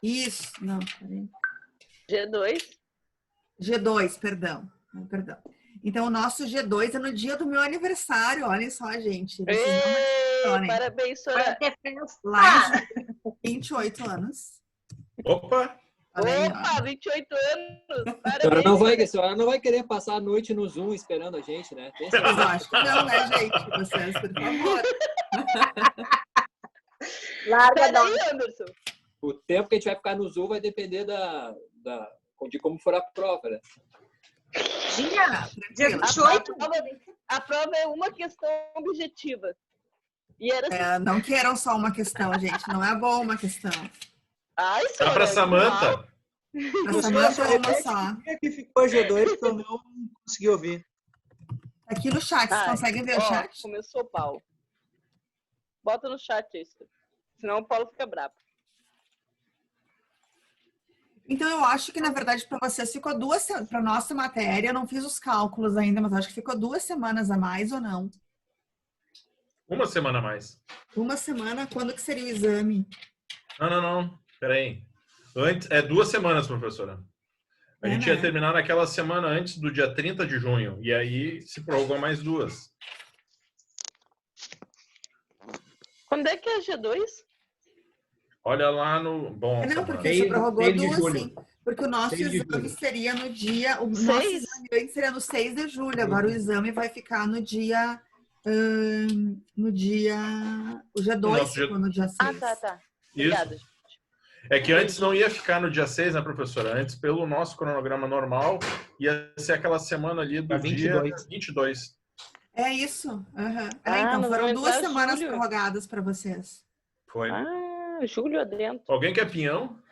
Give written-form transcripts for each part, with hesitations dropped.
Isso, não, peraí. G2. G2, perdão. Perdão. Então, o nosso G2 é no dia do meu aniversário. Olhem só, gente. Vocês não acreditam, Parabéns, Soraya. Lá em 28 anos. Opa! Opa, 28 anos. A senhora não vai querer passar a noite no Zoom esperando a gente, né? Mas eu acho que não, né, gente? Vocês, por favor. Larga daí, Anderson. O tempo que a gente vai ficar no Zoom vai depender de como for a prova, né? Dia 28. A prova é uma questão objetiva. E era não queiram só uma questão, gente. Não é bom uma questão. Ai, Dá pra Samanta? Pra Samanta é uma só. Que ficou G2 que eu não consegui ouvir. Aqui no chat, vocês conseguem ver o chat? Começou o Paulo. Bota no chat isso. Senão o Paulo fica bravo. Então, eu acho que, na verdade, para vocês ficou para nossa matéria, eu não fiz os cálculos ainda, mas acho que ficou 2 semanas a mais ou não? Uma semana a mais. Uma semana? Quando que seria o exame? Não. Peraí. É 2 semanas, professora. A gente ia terminar naquela semana antes do dia 30 de junho. E aí se prorrogou mais 2. Quando é que é G2? Olha lá no... Bom, não, porque se prorrogou 2, sim. Porque o nosso exame seria no dia... O nosso exame antes seria no 6 de julho. Agora o exame vai ficar no dia... O G2 ficou no dia 6. Tá. Obrigada, Isso. É que antes não ia ficar no dia 6, né, professora? Antes, pelo nosso cronograma normal, ia ser aquela semana ali do dia 22. É isso. Então foram 2 semanas prorrogadas para vocês. Foi. Julho adentro. Alguém quer pinhão?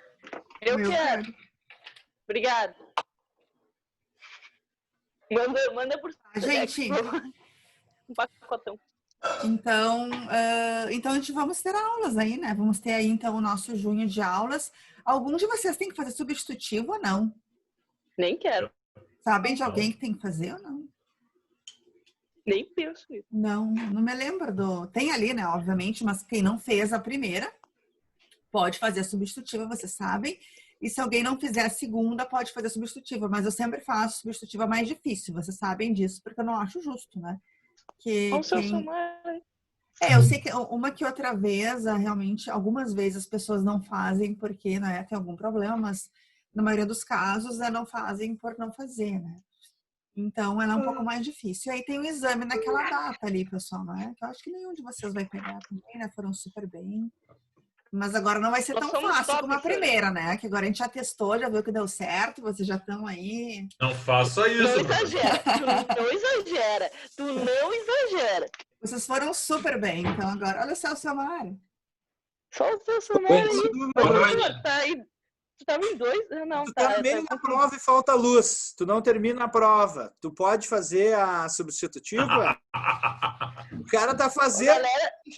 Eu quero. Obrigada. Manda por... gente... Um pacotão. Então, a gente vamos ter aulas aí, né? Vamos ter aí, então, o nosso junho de aulas. Algum de vocês tem que fazer substitutivo ou não? Nem quero. Sabem de alguém que tem que fazer ou não? Nem penso nisso. Não me lembro do... Tem ali, né? Obviamente, mas quem não fez a primeira pode fazer a substitutiva, vocês sabem. E se alguém não fizer a segunda, pode fazer a substitutiva. Mas eu sempre faço substitutiva mais difícil. Vocês sabem disso, porque eu não acho justo, né? Eu sei que uma que outra vez, realmente, algumas vezes as pessoas não fazem porque, né, tem algum problema, mas na maioria dos casos não fazem por não fazer, né? Então, ela é um pouco mais difícil. E aí tem o exame naquela data ali, pessoal, né? Que eu acho que nenhum de vocês vai pegar também, né? Foram super bem. Mas agora não vai ser tão fácil como a primeira, né? Que agora a gente já testou, já viu que deu certo, vocês já estão aí. Não faça isso. Não exagera. Tu não exagera. Vocês foram super bem. Então agora, olha só o seu Mário. Só o seu Mário aí. Tu tava em 2? Não, tu tá no meio da prova e falta luz. Tu não termina a prova. Tu pode fazer a substitutiva? O cara tá fazendo.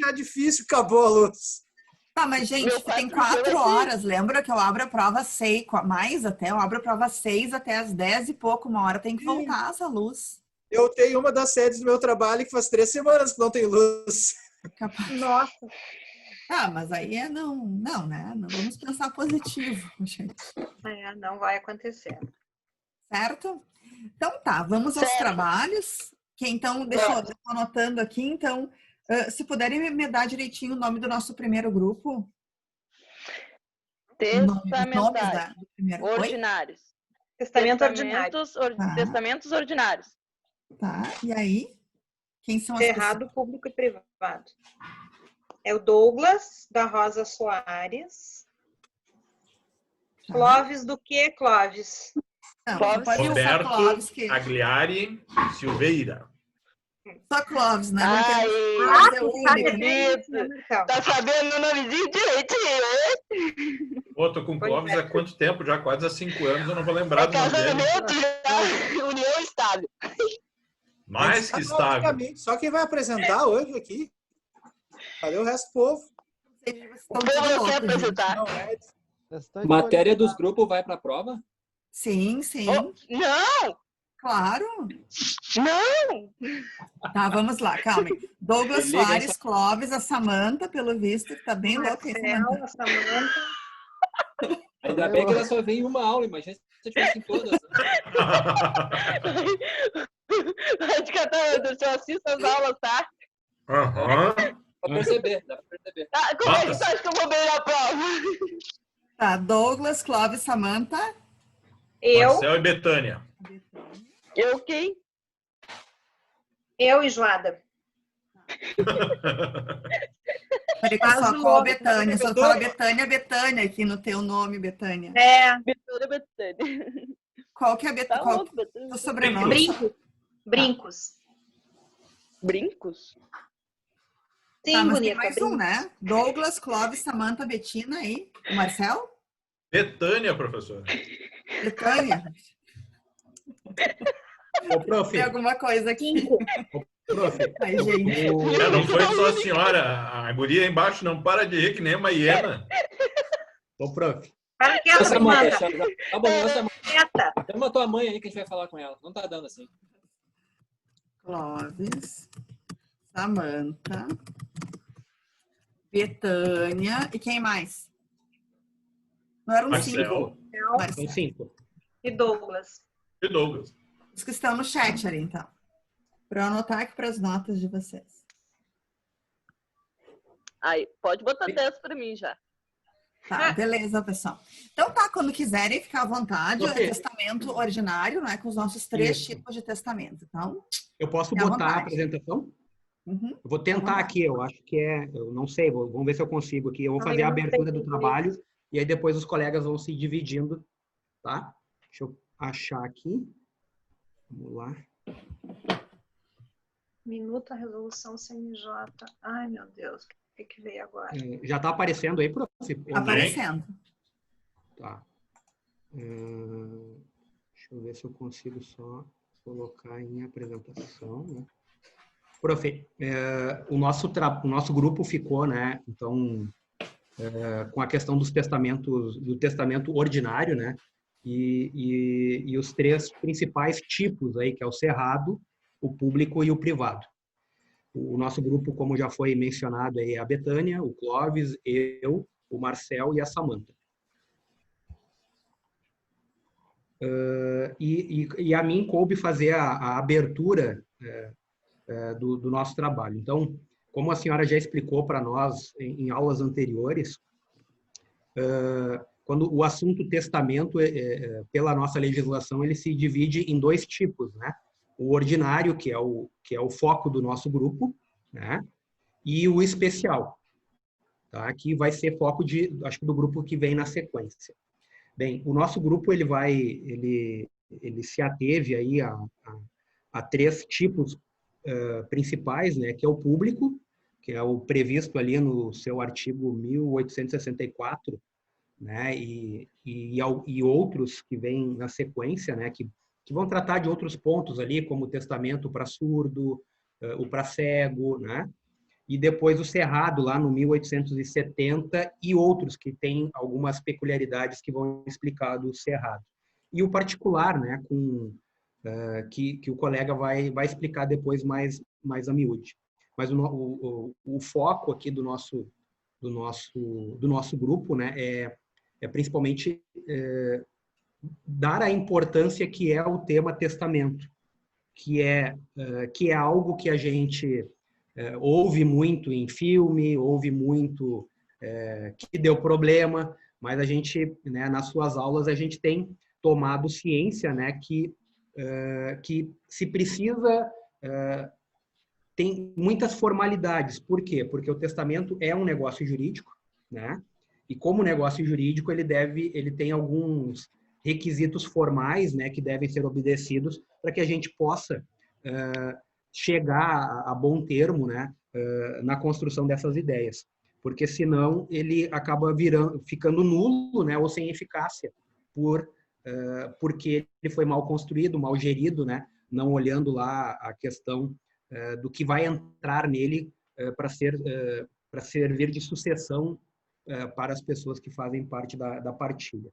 Já difícil, acabou a luz. Tá, mas gente, tem 4 horas. Lembra que eu abro a prova 6, mais até, eu abro a prova 6 até as 10 e pouco, uma hora tem que voltar essa luz. Eu tenho uma das sedes do meu trabalho que faz 3 semanas que não tem luz. Nossa. Mas aí não, né? Não vamos pensar positivo, gente. Não vai acontecer. Certo? Então tá, vamos aos trabalhos. Que então, deixa eu anotando aqui, então... se puderem me dar direitinho o nome do nosso primeiro grupo. Testamentários. Ordinários. Testamentos ordinários. Tá, e aí? Quem são as Cerrado, público e privado. É o Douglas, da Rosa Soares. Clóvis do que, Clóvis? Roberto Agliari Silveira. Só Clóvis, né? Tá sabendo o nomezinho direitinho, Pô, tô com Clóvis há quanto tempo? Já quase há 5 anos, eu não vou lembrar do nome dele. União estável. Mais que estável. Só quem vai apresentar hoje aqui. Cadê o resto do povo? O povo não quer apresentar. Matéria dos grupos vai para a prova? Sim. Não! Claro. Não! Tá, vamos lá, calma. Douglas Soares, Clóvis, a Samanta, pelo visto, que tá bem louca. A Samanta. Ainda bem que ela só vem em uma aula, imagina se você tivesse em todas. Né? Acho que eu assisto as aulas, tá? Aham. Dá pra perceber, dá pra perceber. Ah, como é que você acha que eu vou bem na prova? Tá, Douglas, Clóvis, Samantha. Eu, Marcel e Betânia. Eu quem? eu e Joada. Peraí que eu só Azul. qual Betânia? Só fala Betânia aqui no teu nome, Betânia. É, Betânia. Qual que é a Tá Betânia? Qual louco, Betânia. que é o sobrenome? brincos. Brincos. Brincos? Sim, Tá, mas tem bonita. mais um, né? Douglas, Clóvis, Samantha, Betina aí. O Marcel? Betânia, professora. Betânia? Ô, prof, Tem alguma coisa aqui? Cinco. prof, Ai, gente. Não foi só a senhora. A guria aí embaixo não para de rir que nem uma hiena. ô, prof. Para quieta, Samanta, Samanta. tá bom, Samanta, Quieta. chama tua mãe aí que a gente vai falar com ela. Não tá dando assim. Clóvis, Samantha, Betânia e quem mais? Não eram Marcel cinco? São Marcel. 5. E Douglas. e Douglas. Os que estão no chat ali, então. Para eu anotar aqui para as notas de vocês. Aí, pode botar 10 pra mim já. Tá, beleza, pessoal. Então tá, quando quiserem ficar à vontade, é Ok. testamento ordinário, né? Com os nossos 3 Isso. tipos de testamento. Então, Eu posso Fique à botar a vontade. apresentação? uhum. Eu vou tentar aqui, eu acho que eu não sei, vamos ver se eu consigo aqui. Eu vou fazer a eu não sei abertura do direito. trabalho e aí depois os colegas vão se dividindo, tá? Deixa eu achar aqui. Vamos lá. Minuto a resolução CNJ. Ai, meu Deus. O que veio agora? Já está aparecendo aí, prof? Aparecendo. Tá. Deixa eu ver se eu consigo só colocar em apresentação, né? Prof, o nosso grupo ficou, né? Então, com a questão dos testamentos, do testamento ordinário, né? E os 3 principais tipos aí, que é o cerrado, o público e o privado. O nosso grupo, como já foi mencionado aí, é a Betânia, o Clóvis, eu, o Marcel e a Samantha. E a mim coube fazer a abertura do nosso trabalho. Então, como a senhora já explicou para nós em aulas anteriores, quando o assunto testamento, pela nossa legislação, ele se divide em 2 tipos, né? O ordinário, que é o foco do nosso grupo, né? E o especial, tá? Que vai ser foco acho que do grupo que vem na sequência. Bem, o nosso grupo ele se ateve aí a 3 tipos principais, né? Que é o público, que é o previsto ali no seu artigo 1864, né? E outros que vêm na sequência, né? Que vão tratar de outros pontos ali, como o testamento para surdo, o para cego, né? E depois o cerrado, lá no 1870, e outros que têm algumas peculiaridades que vão explicar do cerrado. E o particular, né? Que o colega vai explicar depois mais a miúde. Mas o foco aqui do nosso grupo, né? É principalmente dar a importância que é o tema testamento, que é algo que a gente ouve muito em filme, ouve muito que deu problema, mas a gente, né, nas suas aulas, a gente tem tomado ciência, né, que se precisa, tem muitas formalidades. Por quê? Porque o testamento é um negócio jurídico, né? E como negócio jurídico, ele tem alguns requisitos formais, né, que devem ser obedecidos para que a gente possa chegar a bom termo, né, na construção dessas ideias. Porque senão ele acaba ficando nulo, né, ou sem eficácia, porque ele foi mal construído, mal gerido, né, não olhando lá a questão do que vai entrar nele para servir de sucessão para as pessoas que fazem parte da partilha.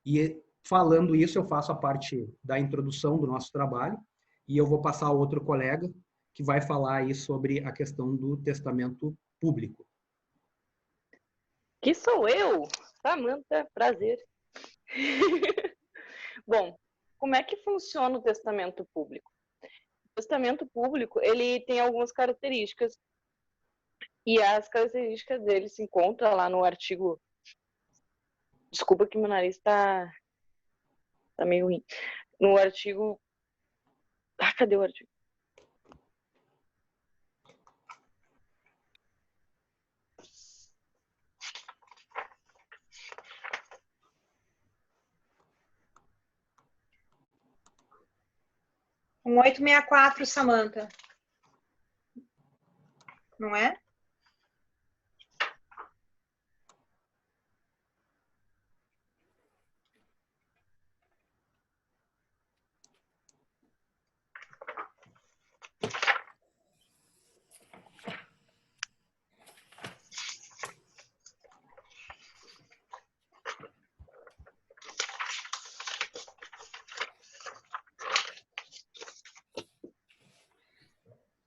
E falando isso, eu faço a parte da introdução do nosso trabalho e eu vou passar a outro colega que vai falar aí sobre a questão do testamento público. Que sou eu? Samanta, prazer. Bom, como é que funciona o testamento público? O testamento público, ele tem algumas características, e as características dele se encontram lá no artigo... Desculpa que meu nariz tá meio ruim. No artigo... cadê o artigo? Um 864, Samanta. Não é?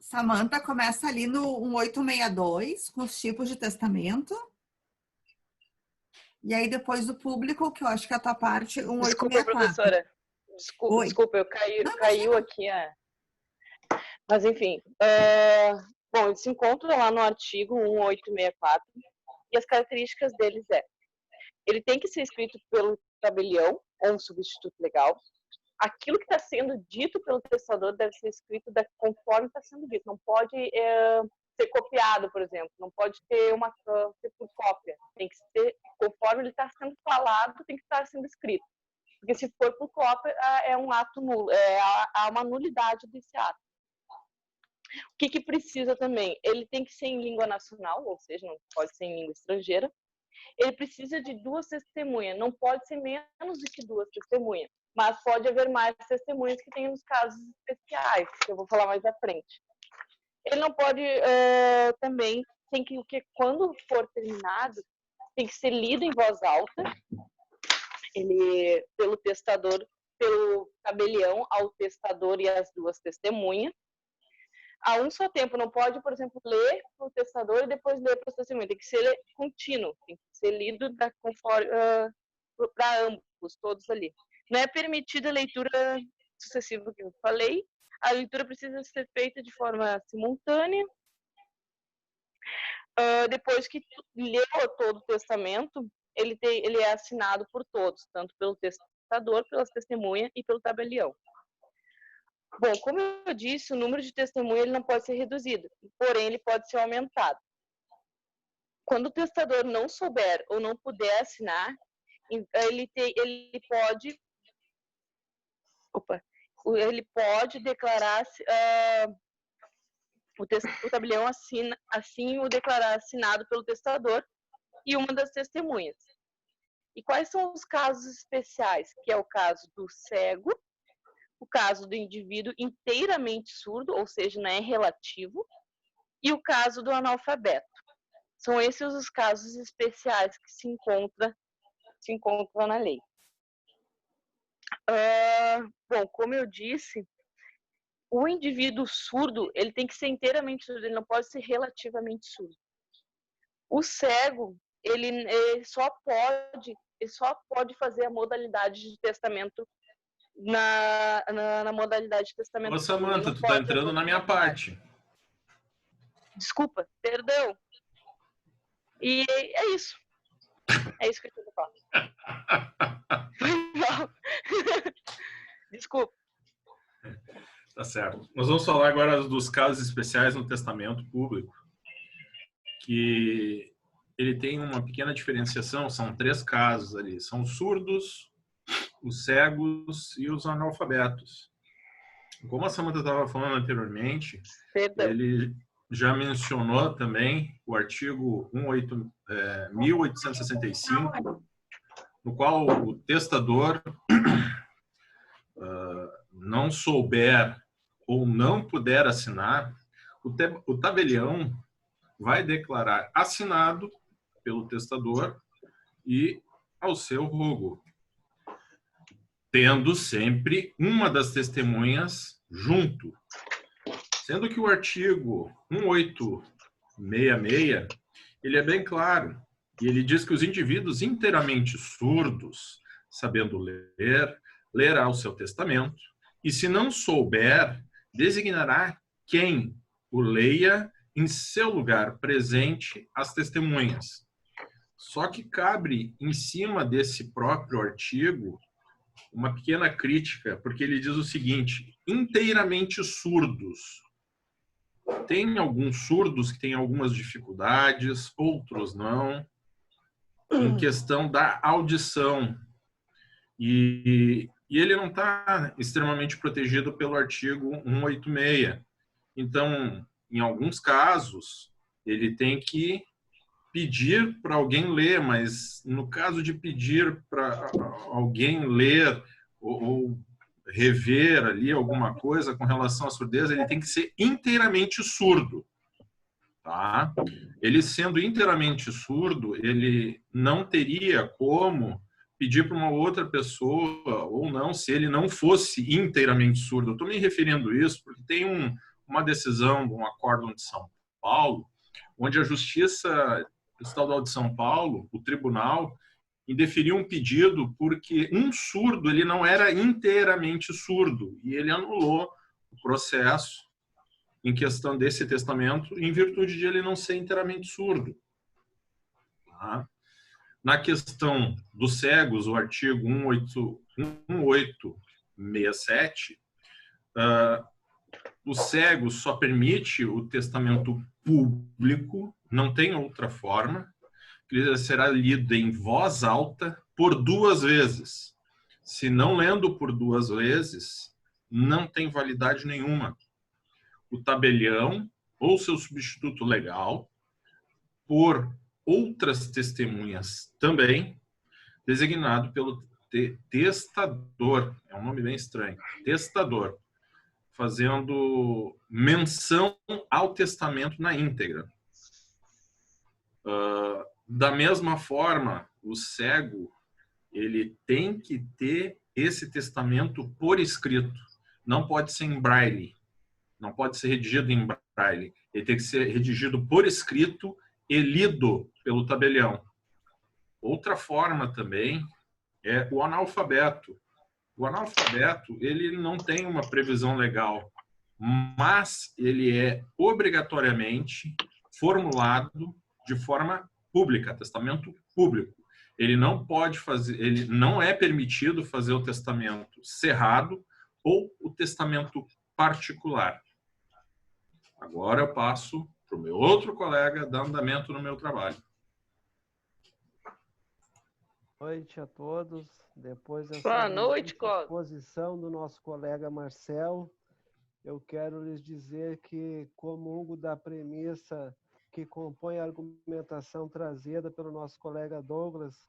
Samanta, começa ali no 1862, com os tipos de testamento. E aí, depois do público, que eu acho que é a tua parte, Desculpa, 1864. professora. Oi. Desculpa, caiu aqui. Mas, enfim. Bom, ele se encontra lá no artigo 1864. E as características deles ele tem que ser escrito pelo tabelião ou um substituto legal. Aquilo que está sendo dito pelo testador deve ser escrito conforme está sendo dito. Não pode ser copiado, por exemplo. Não pode ser por cópia. Tem que ser conforme ele está sendo falado, tem que estar sendo escrito. Porque se for por cópia, é um ato nulo. Há uma nulidade desse ato. O que precisa também? Ele tem que ser em língua nacional, ou seja, não pode ser em língua estrangeira. Ele precisa de 2 testemunhas. Não pode ser menos do que 2 testemunhas. Mas pode haver mais testemunhas que tem nos casos especiais, que eu vou falar mais à frente. Ele não pode também, quando for terminado, tem que ser lido em voz alta, pelo testador, pelo tabelião ao testador e as 2 testemunhas. A um só tempo, não pode, por exemplo, ler para o testador e depois ler para o testemunho. Tem que ser contínuo, tem que ser lido para ambos, todos ali. Não é permitida a leitura sucessiva que eu falei. A leitura precisa ser feita de forma simultânea. Depois que leu todo o testamento, ele é assinado por todos, tanto pelo testador, pelas testemunhas e pelo tabelião. Bom, como eu disse, o número de testemunhas ele não pode ser reduzido, porém ele pode ser aumentado. Quando o testador não souber ou não puder assinar, ele pode declarar, o tabelião assim o declarar assinado pelo testador e uma das testemunhas. E quais são os casos especiais? Que é o caso do cego, o caso do indivíduo inteiramente surdo, ou seja, não é relativo, e o caso do analfabeto. São esses os casos especiais que se encontram na lei. Bom, como eu disse, o indivíduo surdo, ele tem que ser inteiramente surdo, ele não pode ser relativamente surdo. O cego, ele só pode fazer a modalidade de testamento na modalidade de testamento. Ô, Samanta, tu tá entrando na minha parte. Desculpa, perdão. E é isso. É isso que eu tenho que falar. Desculpa. Tá certo. Nós vamos falar agora dos casos especiais no testamento público, que ele tem uma pequena diferenciação, são 3 casos ali. São os surdos, os cegos e os analfabetos. Como a Samanta estava falando anteriormente, Perdão. ele já mencionou também o artigo 1865, no qual o testador não souber ou não puder assinar, o tabelião vai declarar assinado pelo testador e ao seu rogo, tendo sempre uma das testemunhas junto. Sendo que o artigo 1866, ele é bem claro. E ele diz que os indivíduos inteiramente surdos, sabendo ler, lerá o seu testamento, e se não souber, designará quem o leia em seu lugar presente às testemunhas. Só que cabe em cima desse próprio artigo uma pequena crítica, porque ele diz o seguinte: inteiramente surdos. Tem alguns surdos que têm algumas dificuldades, outros não, em questão da audição. E ele não está extremamente protegido pelo artigo 186. Então, em alguns casos, ele tem que pedir para alguém ler, mas no caso de pedir para alguém ler ou rever ali alguma coisa com relação à surdez, ele tem que ser inteiramente surdo. Tá? Ele sendo inteiramente surdo, ele não teria como pedir para uma outra pessoa ou não, se ele não fosse inteiramente surdo. Eu estou me referindo a isso porque tem uma decisão, um acórdão de São Paulo, onde a Justiça Estadual de São Paulo, o tribunal, indeferiu um pedido porque um surdo ele não era inteiramente surdo e ele anulou o processo em questão desse testamento em virtude de ele não ser inteiramente surdo. Tá? Na questão dos cegos, o artigo 1867, o cego só permite o testamento público, não tem outra forma, que será lido em voz alta por 2 vezes. Se não lendo por 2 vezes, não tem validade nenhuma. O tabelião ou seu substituto legal, por outras testemunhas também, designado pelo testador, é um nome bem estranho, testador, fazendo menção ao testamento na íntegra. Da mesma forma, o cego ele tem que ter esse testamento por escrito. Não pode ser em braille, não pode ser redigido em braille. Ele tem que ser redigido por escrito e lido pelo tabelião. Outra forma também é o analfabeto. O analfabeto ele não tem uma previsão legal, mas ele é obrigatoriamente formulado de forma pública, testamento público. Ele não pode fazer, ele não é permitido fazer o testamento cerrado ou o testamento particular. Agora eu passo para o meu outro colega dar andamento no meu trabalho. Boa noite a todos. Depois Boa noite, dessa Cláudio. exposição do nosso colega Marcel, eu quero lhes dizer que comungo da premissa que compõe a argumentação trazida pelo nosso colega Douglas,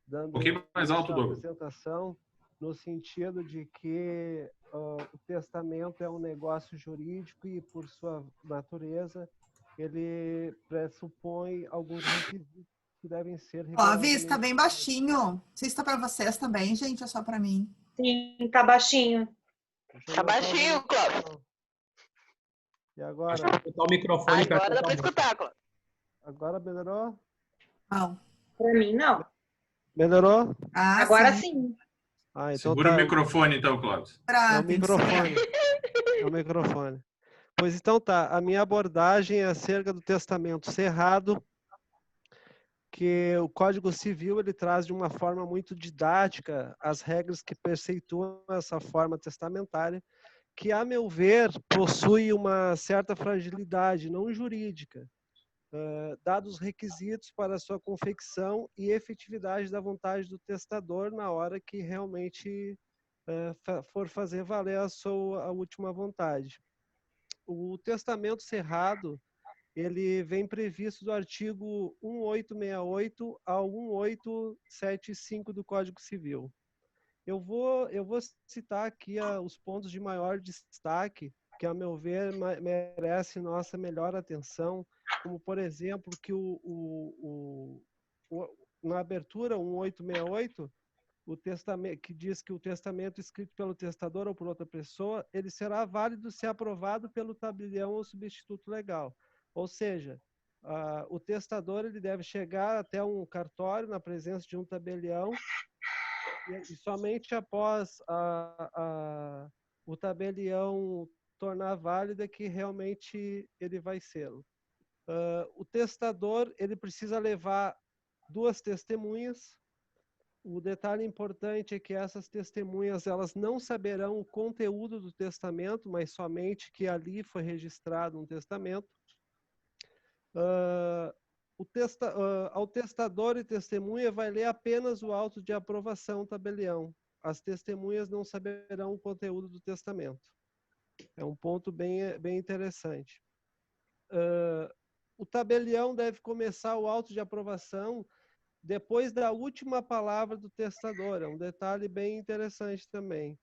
dando Um pouquinho mais alto, sua Douglas. apresentação, no sentido de que o testamento é um negócio jurídico e, por sua natureza, ele pressupõe alguns requisitos que devem ser Clóvis, está rigorosamente bem baixinho. Não sei se está para vocês também, gente, ou só para mim. Sim, tá baixinho. Deixa eu Tá aumentar o baixinho, volume. Cláudio. E agora? Botar o microfone Agora dá para escutar, Cláudio. Agora melhorou? Não. Para mim, não. Melhorou? Ah, Agora sim. sim. Ah, então Segura tá. o microfone, então, Cláudio. É o Tem que microfone. É o microfone. Pois então tá. A minha abordagem é acerca do testamento cerrado, que o Código Civil ele traz de uma forma muito didática as regras que preceituam essa forma testamentária, que, a meu ver, possui uma certa fragilidade não jurídica, dados os requisitos para sua confecção e efetividade da vontade do testador na hora que realmente for fazer valer a última vontade. O testamento cerrado, ele vem previsto do artigo 1868 ao 1875 do Código Civil. Eu vou citar aqui os pontos de maior destaque, que, a meu ver, merece nossa melhor atenção, como, por exemplo, que na abertura 1868, o testamento, que diz que o testamento escrito pelo testador ou por outra pessoa, ele será válido se aprovado pelo tabelião ou substituto legal. Ou seja, O testador ele deve chegar até um cartório na presença de um tabelião e somente após o tabelião tornar válida que realmente ele vai sê-lo. O testador ele precisa levar 2 testemunhas. O detalhe importante é que essas testemunhas elas não saberão o conteúdo do testamento, mas somente que ali foi registrado um testamento. Ao testador e testemunha vai ler apenas o auto de aprovação tabelião. As testemunhas não saberão o conteúdo do testamento. É um ponto bem interessante. O tabelião deve começar o auto de aprovação depois da última palavra do testador. É um detalhe bem interessante também.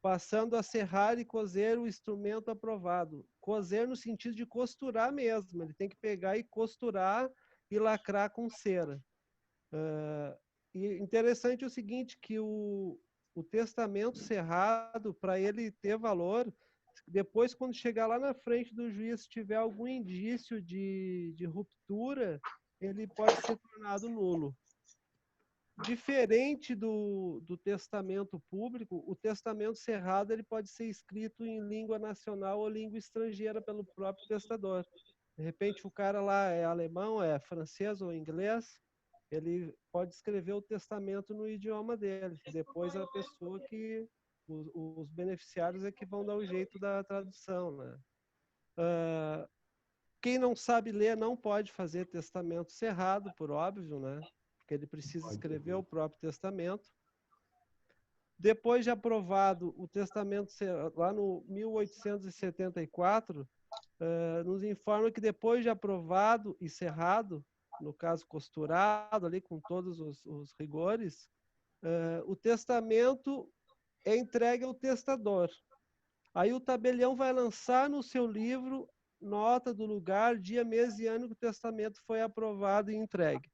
Passando a serrar e coser o instrumento aprovado. Coser no sentido de costurar mesmo. Ele tem que pegar e costurar e lacrar com cera. E interessante o seguinte, que o testamento serrado, para ele ter valor, depois quando chegar lá na frente do juiz, se tiver algum indício de ruptura, ele pode ser tornado nulo. Diferente do testamento público, o testamento cerrado ele pode ser escrito em língua nacional ou língua estrangeira pelo próprio testador. De repente o cara lá é alemão, é francês ou inglês, ele pode escrever o testamento no idioma dele. Depois a pessoa que os beneficiários é que vão dar o jeito da tradução, né? Quem não sabe ler não pode fazer testamento cerrado, por óbvio, né? Porque ele precisa escrever o próprio testamento. Depois de aprovado o testamento, lá no 1874, nos informa que depois de aprovado e cerrado, no caso costurado, ali com todos os rigores, o testamento é entregue ao testador. Aí o tabelião vai lançar no seu livro nota do lugar, dia, mês e ano que o testamento foi aprovado e entregue.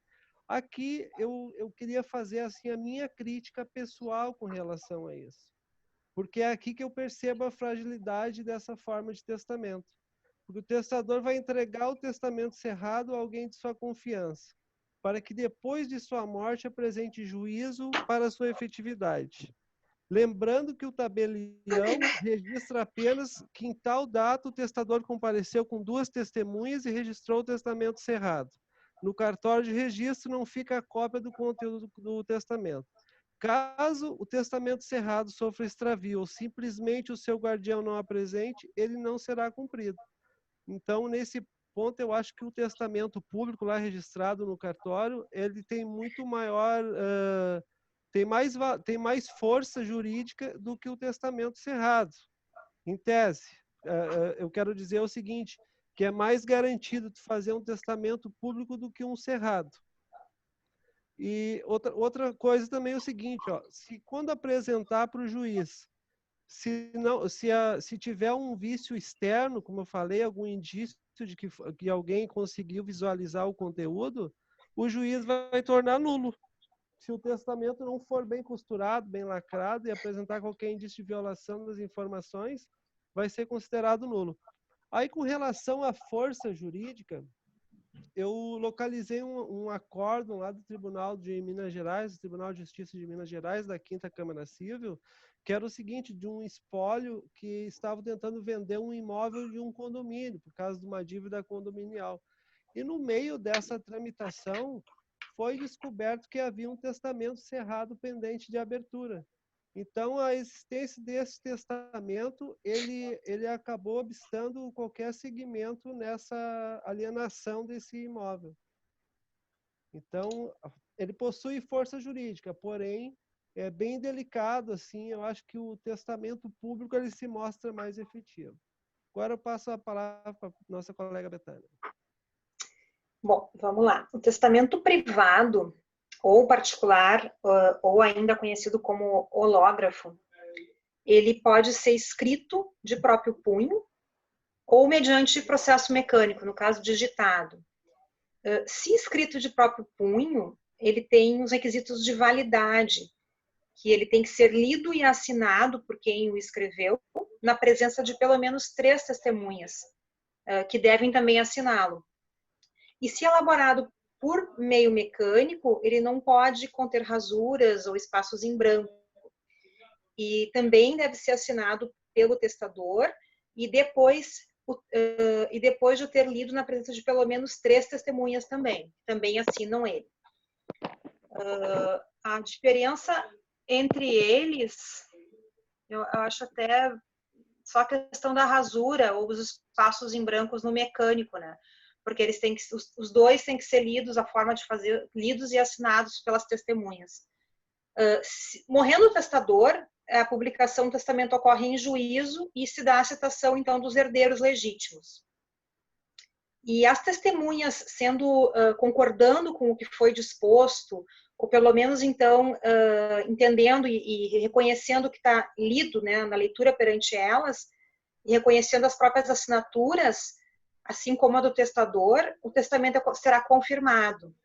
Aqui eu queria fazer assim a minha crítica pessoal com relação a isso. Porque é aqui que eu percebo a fragilidade dessa forma de testamento. Porque o testador vai entregar o testamento cerrado a alguém de sua confiança, para que depois de sua morte apresente juízo para sua efetividade. Lembrando que o tabelião registra apenas que em tal data o testador compareceu com 2 testemunhas e registrou o testamento cerrado. No cartório de registro não fica a cópia do conteúdo do testamento. Caso o testamento cerrado sofra extravio ou simplesmente o seu guardião não apresente, ele não será cumprido. Então, nesse ponto, eu acho que o testamento público lá registrado no cartório, ele tem muito maior, tem mais força jurídica do que o testamento cerrado. Em tese, eu quero dizer o seguinte, que é mais garantido de fazer um testamento público do que um cerrado. E outra coisa também é o seguinte, se quando apresentar para o juiz, se tiver um vício externo, como eu falei, algum indício de que alguém conseguiu visualizar o conteúdo, o juiz vai tornar nulo. Se o testamento não for bem costurado, bem lacrado e apresentar qualquer indício de violação das informações, vai ser considerado nulo. Aí, com relação à força jurídica, eu localizei um acórdão lá do Tribunal de Minas Gerais, do Tribunal de Justiça de Minas Gerais, da 5ª Câmara Civil, que era o seguinte, de um espólio que estava tentando vender um imóvel de um condomínio, por causa de uma dívida condominial. E no meio dessa tramitação, foi descoberto que havia um testamento cerrado pendente de abertura. Então, a existência desse testamento, ele acabou obstando qualquer seguimento nessa alienação desse imóvel. Então, ele possui força jurídica, porém, é bem delicado, assim, eu acho que o testamento público ele se mostra mais efetivo. Agora eu passo a palavra para a nossa colega Betânia. Bom, vamos lá. O testamento privado ou particular, ou ainda conhecido como hológrafo, ele pode ser escrito de próprio punho ou mediante processo mecânico, no caso digitado. Se escrito de próprio punho, ele tem os requisitos de validade, que ele tem que ser lido e assinado por quem o escreveu, na presença de pelo menos 3 testemunhas, que devem também assiná-lo. E se elaborado por meio mecânico, ele não pode conter rasuras ou espaços em branco. E também deve ser assinado pelo testador e depois de eu ter lido na presença de pelo menos 3 testemunhas também assinam ele. A diferença entre eles, eu acho até só a questão da rasura ou os espaços em brancos no mecânico, né? Porque eles têm que, os dois têm que ser lidos, a forma de fazer, lidos e assinados pelas testemunhas. Morrendo o testador, a publicação do testamento ocorre em juízo e se dá a citação, então, dos herdeiros legítimos. E as testemunhas concordando com o que foi disposto, ou pelo menos, então, entendendo e reconhecendo o que está lido, né, na leitura perante elas, e reconhecendo as próprias assinaturas, assim como a do testador, o testamento será confirmado.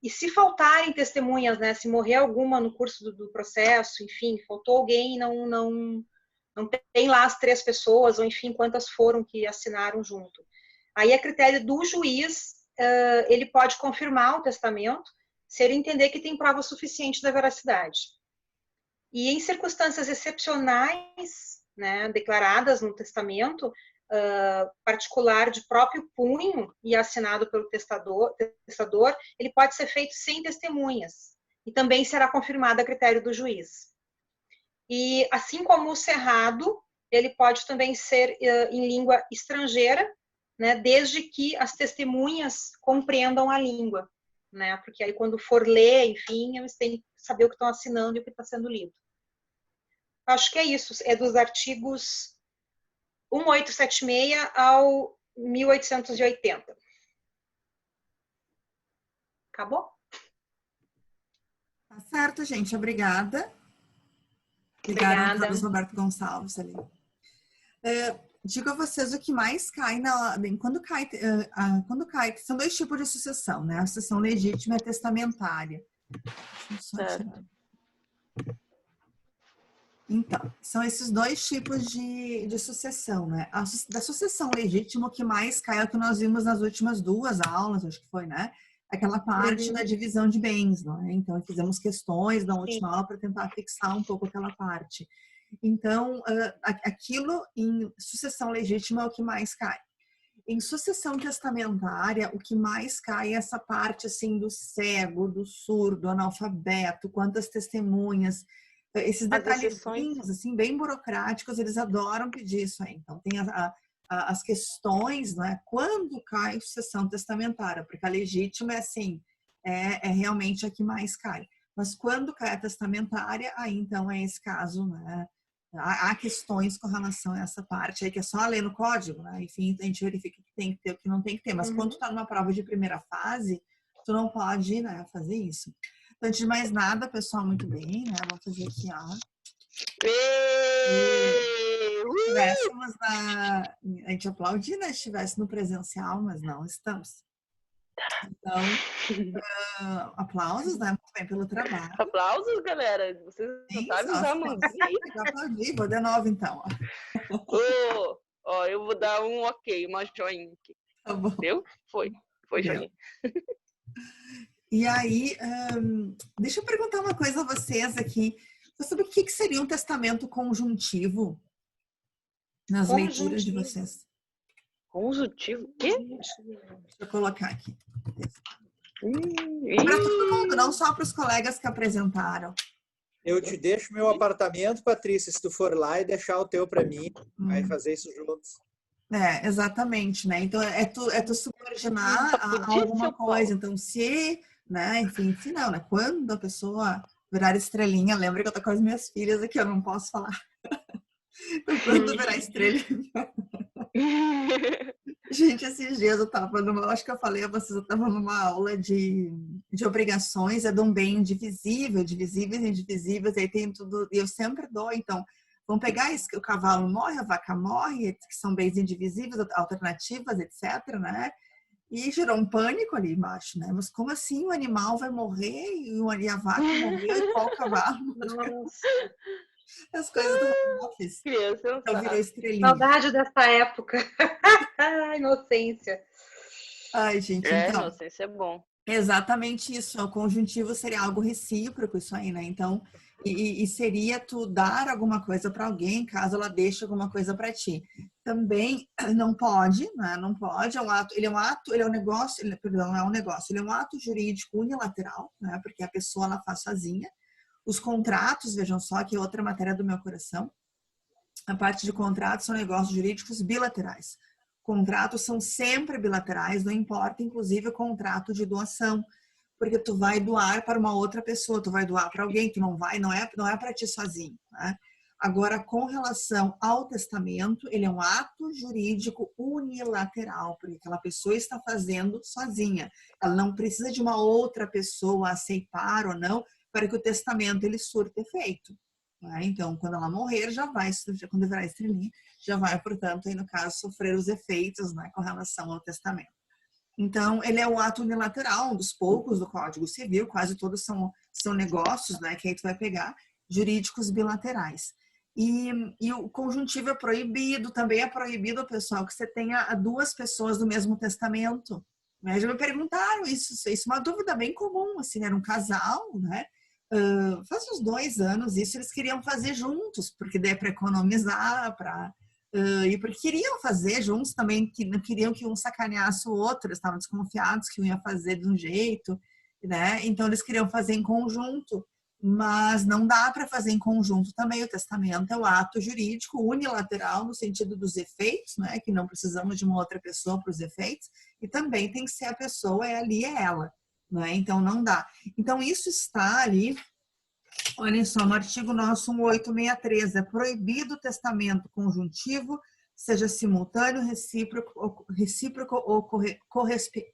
E se faltarem testemunhas, né, se morrer alguma no curso do processo, enfim, faltou alguém, não tem lá as 3 pessoas, ou enfim, quantas foram que assinaram junto. Aí, a critério do juiz, ele pode confirmar o testamento, se ele entender que tem prova suficiente da veracidade. E em circunstâncias excepcionais, né, declaradas no testamento, particular de próprio punho e assinado pelo testador, ele pode ser feito sem testemunhas e também será confirmado a critério do juiz. E assim como o cerrado, ele pode também ser em língua estrangeira, né, desde que as testemunhas compreendam a língua, né, porque aí quando for ler, enfim, eles têm que saber o que estão assinando e o que está sendo lido. Acho que é isso, é dos artigos 1876 ao 1880. Acabou? Tá certo, gente. Obrigada. Obrigada, Carlos Roberto Gonçalves ali. Digo a vocês o que mais cai quando cai, são 2 tipos de sucessão, né? A sucessão legítima e a testamentária. Deixa eu só tirar. Então, são esses 2 tipos de sucessão, né? Da sucessão legítima, o que mais cai é o que nós vimos nas últimas 2 aulas, acho que foi, né? Aquela parte da divisão de bens, não é? Então, fizemos questões na última aula para tentar fixar um pouco aquela parte. Então, aquilo em sucessão legítima é o que mais cai. Em sucessão testamentária, o que mais cai é essa parte, assim, do cego, do surdo, analfabeto, quantas testemunhas. Esses detalhezinhos, assim, bem burocráticos, eles adoram pedir isso aí. Então, tem as questões, né? Quando cai sucessão testamentária? Porque a legítima é assim, é realmente a que mais cai. Mas quando cai a testamentária, aí então é esse caso, né? Há questões com relação a essa parte aí, que é só ler no código, né? Enfim, a gente verifica o que tem que ter, o que não tem que ter. Mas quando tu tá numa prova de primeira fase, tu não pode, né, fazer isso. Então, antes de mais nada, pessoal, muito bem, né? Vou fazer aqui, ó. Estivéssemos a gente aplaudir, né? Estivesse no presencial, mas não estamos. Então, aplausos, né? Muito bem pelo trabalho. Aplausos, galera. Vocês não sabem usar a mãozinha aí? Eu aplaudi, vou de novo, então. Eu vou dar um ok, uma joinha aqui. Tá bom. Deu? Foi joinha. E aí, deixa eu perguntar uma coisa a vocês aqui. Você sabe o que seria um testamento conjuntivo nas leituras de vocês? Conjuntivo? O quê? Deixa eu colocar aqui. Para todo mundo, não só para os colegas que apresentaram. Eu te deixo meu apartamento, Patrícia, se tu for lá e deixar o teu para mim, vai fazer isso juntos. Exatamente, né? Então, é tu subordinar a alguma coisa. Então, se, né? Enfim, se não, né? Quando a pessoa virar estrelinha, lembra que eu tô com as minhas filhas aqui, eu não posso falar. Então, quando virar estrelinha... Gente, esses dias eu tava acho que eu falei a vocês, eu tava numa aula de obrigações, é de um bem indivisível, divisíveis e indivisíveis, aí tem tudo, e eu sempre dou, então, vamos pegar isso, que o cavalo morre, a vaca morre, que são bens indivisíveis, alternativas, etc, né? E gerou um pânico ali embaixo, né? Mas como assim o animal vai morrer e a vaca morreu e qual o cavalo? Nossa. As coisas do office. Criança, eu virei estrelinha. Saudade dessa época. Inocência. Ai, gente, então... não sei se é bom. Exatamente isso. O conjuntivo seria algo recíproco, isso aí, né? Então, e seria tu dar alguma coisa para alguém, caso ela deixe alguma coisa para ti. Também não pode, né? Não pode. Ele é um negócio, perdão, não é um negócio, ele é um ato jurídico unilateral, né? Porque a pessoa ela faz sozinha. Os contratos, vejam só, que é outra matéria do meu coração. A parte de contratos são negócios jurídicos bilaterais. Contratos são sempre bilaterais, não importa, inclusive, o contrato de doação, porque tu vai doar para uma outra pessoa, tu vai doar para alguém, tu não é para ti sozinho, né? Agora, com relação ao testamento, ele é um ato jurídico unilateral, porque aquela pessoa está fazendo sozinha. Ela não precisa de uma outra pessoa aceitar ou não para que o testamento ele surta efeito. Então, quando ela morrer, quando virar estrelinha, já vai, portanto, aí no caso, sofrer os efeitos, né, com relação ao testamento. Então, ele é um ato unilateral, um dos poucos do Código Civil, quase todos são negócios, né, que aí tu vai pegar, jurídicos bilaterais. E o conjuntivo é proibido, também é proibido, pessoal, que você tenha duas pessoas do mesmo testamento. Né? Já me perguntaram isso é uma dúvida bem comum, assim, né? Era um casal, né? Faz uns 2 anos isso eles queriam fazer juntos, porque daí é para economizar, e porque queriam fazer juntos também, que não queriam que um sacaneasse o outro, eles estavam desconfiados que um ia fazer de um jeito, né? Então eles queriam fazer em conjunto, mas não dá para fazer em conjunto também. O testamento é o ato jurídico unilateral no sentido dos efeitos, né? Que não precisamos de uma outra pessoa para os efeitos, e também tem que ser a pessoa, é ela. Né? Então, não dá. Então, isso está ali, olhem só, no artigo nosso 1863, é proibido o testamento conjuntivo, seja simultâneo, recíproco ou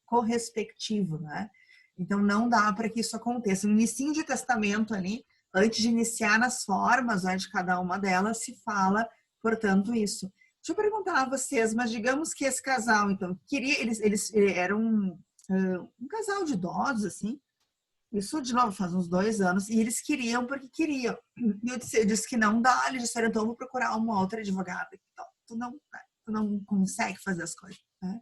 correspectivo, né? Então, não dá para que isso aconteça. No início de testamento ali, antes de iniciar nas formas, né, de cada uma delas, se fala, portanto, isso. Deixa eu perguntar a vocês, mas digamos que esse casal, então, eles eram um casal de idosos, assim, isso de novo faz uns 2 anos, e eles queriam porque queriam. E eu disse que não dá, eles disseram, então eu vou procurar uma outra advogada. Então, tu não consegue fazer as coisas, né?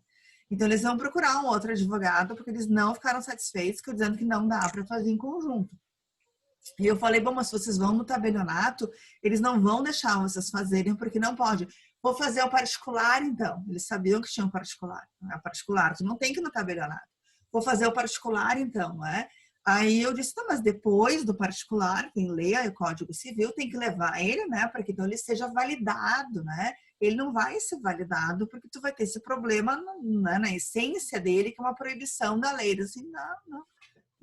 Então eles vão procurar uma outra advogada porque eles não ficaram satisfeitos, dizendo que não dá para fazer em conjunto. E eu falei, bom, mas se vocês vão no tabelionato, eles não vão deixar vocês fazerem porque não pode. Vou fazer o particular, então. Eles sabiam que tinha um particular. A particular, tu não tem que ir no tabelionato. Vou fazer o particular, então, né? Aí eu disse, tá, mas depois do particular, quem lê o Código Civil tem que levar ele, né? Para que então ele seja validado, né? Ele não vai ser validado porque tu vai ter esse problema na essência dele, que é uma proibição da lei. Eu disse, não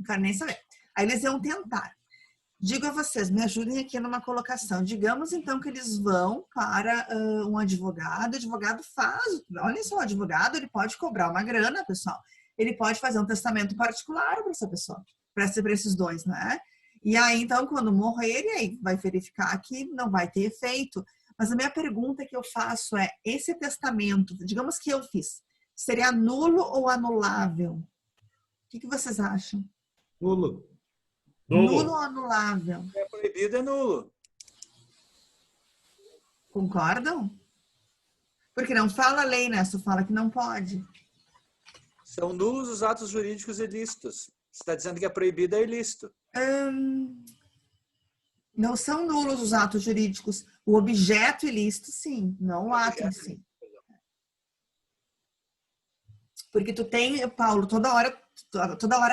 quero nem saber. Aí eles iam tentar. Digo a vocês, me ajudem aqui numa colocação. Digamos, então, que eles vão para um advogado, o advogado faz, olha só, o advogado, ele pode cobrar uma grana, pessoal. Ele pode fazer um testamento particular para essa pessoa, para esses dois, né? E aí, então, quando morrer, aí vai verificar que não vai ter efeito. Mas a minha pergunta que eu faço é, esse testamento, digamos que eu fiz, seria nulo ou anulável? O que vocês acham? Nulo. Nulo ou anulável? É proibido, é nulo. Concordam? Porque não fala a lei, né? Só fala que não pode. São nulos os atos jurídicos ilícitos. Você está dizendo que é proibido, é ilícito. Não são nulos os atos jurídicos. O objeto ilícito, sim. Não o ato em si. Porque tu tem, Paulo, toda hora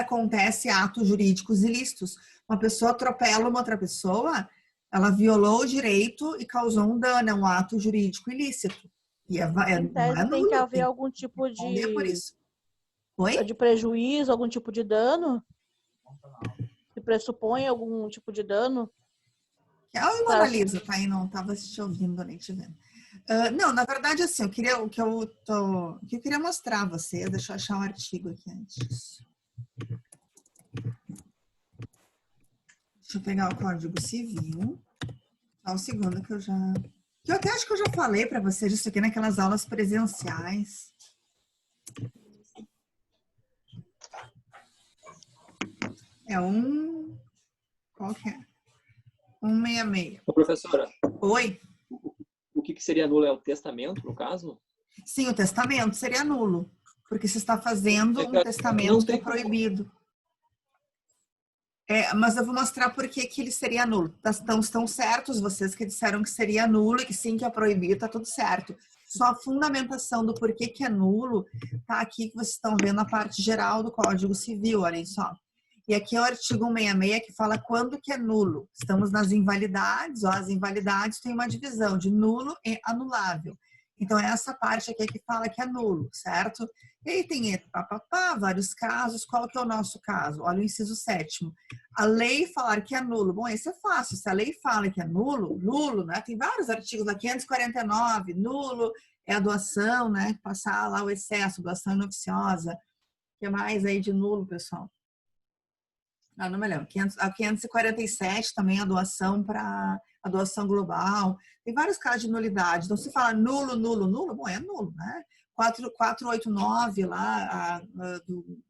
acontece atos jurídicos ilícitos. Uma pessoa atropela uma outra pessoa, ela violou o direito e causou um dano, é um ato jurídico ilícito. E Em tese, tem que haver algum tipo de prejuízo, algum tipo de dano? Se pressupõe algum tipo de dano? Eu analiso, tá aí, não estava te ouvindo nem te vendo. Não, na verdade, assim, o que eu queria mostrar a vocês, deixa eu achar o artigo aqui antes. Deixa eu pegar o Código Civil. Só um segundo que eu até acho que eu já falei para vocês isso aqui naquelas aulas presenciais. Qual que é? 166. Ô, professora. Oi? O que seria nulo é o testamento, no caso? Sim, o testamento seria nulo. porque você está fazendo um Não testamento que é tem como. proibido. Mas eu vou mostrar por que ele seria nulo. Estão certos vocês que disseram que seria nulo e que sim, que é proibido, tá tudo certo. Só a fundamentação do porquê que é nulo tá aqui, que vocês estão vendo na parte geral do Código Civil, olhem só. E aqui é o artigo 166 que fala quando que é nulo. Estamos nas invalidades, as invalidades têm uma divisão de nulo e anulável. Então, é essa parte aqui que fala que é nulo, certo? E aí tem vários casos. Qual que é o nosso caso? Olha o inciso 7º. A lei falar que é nulo. Bom, esse é fácil. Se a lei fala que é nulo, nulo, né? Tem vários artigos lá, 549, nulo é a doação, né? Passar lá o excesso, doação inoficiosa. O que mais aí de nulo, pessoal? Não me lembro. A 547 também a doação para a doação global. Tem vários casos de nulidade. Então, se fala nulo, nulo, nulo, bom, é nulo, né? 489 lá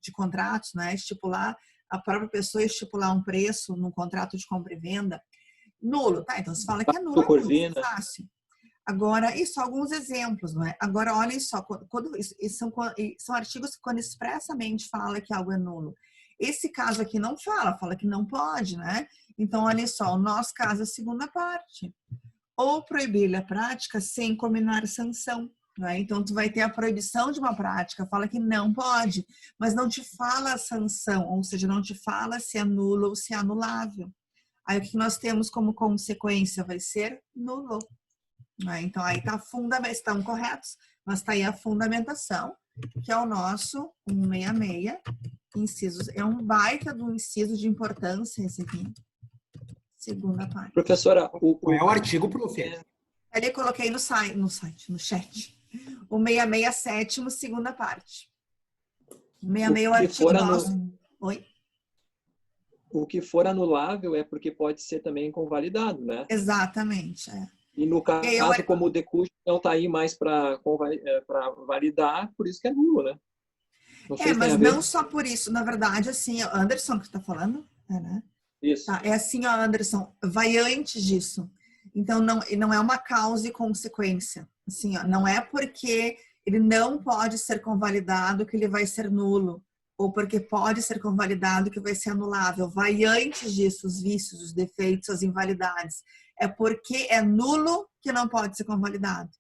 de contratos, né? Estipular, a própria pessoa estipular um preço num contrato de compra e venda. Nulo, tá? Então, se fala que é nulo, é fácil. Agora, isso, alguns exemplos, não é? Agora, olhem só, são artigos que quando expressamente fala que algo é nulo. Esse caso aqui não fala que não pode, né? Então, olha só, o nosso caso é a segunda parte. Ou proibir a prática sem combinar sanção, né? Então, tu vai ter a proibição de uma prática, fala que não pode, mas não te fala a sanção, ou seja, não te fala se é nulo ou se é anulável. Aí, o que nós temos como consequência vai ser nulo. Né? Então, aí estão corretos, mas está aí a fundamentação, que é o nosso 166, incisos. É um baita do inciso de importância esse aqui. Segunda parte. Professora, qual é o artigo, prof? Ali eu coloquei no chat. O 667, segunda parte. 66 é o artigo nosso. Oi? O que for anulável é porque pode ser também convalidado, né? Exatamente, E no caso, como o decurso não está aí mais para validar, por isso que é nulo, né? Mas não só por isso. Na verdade, assim, Anderson que está falando, né? Isso. Tá, é assim, ó, Anderson, vai antes disso. Então, não é uma causa e consequência. Assim, ó, não é porque ele não pode ser convalidado que ele vai ser nulo, ou porque pode ser convalidado que vai ser anulável. Vai antes disso, os vícios, os defeitos, as invalidades. É porque é nulo que não pode ser convalidado.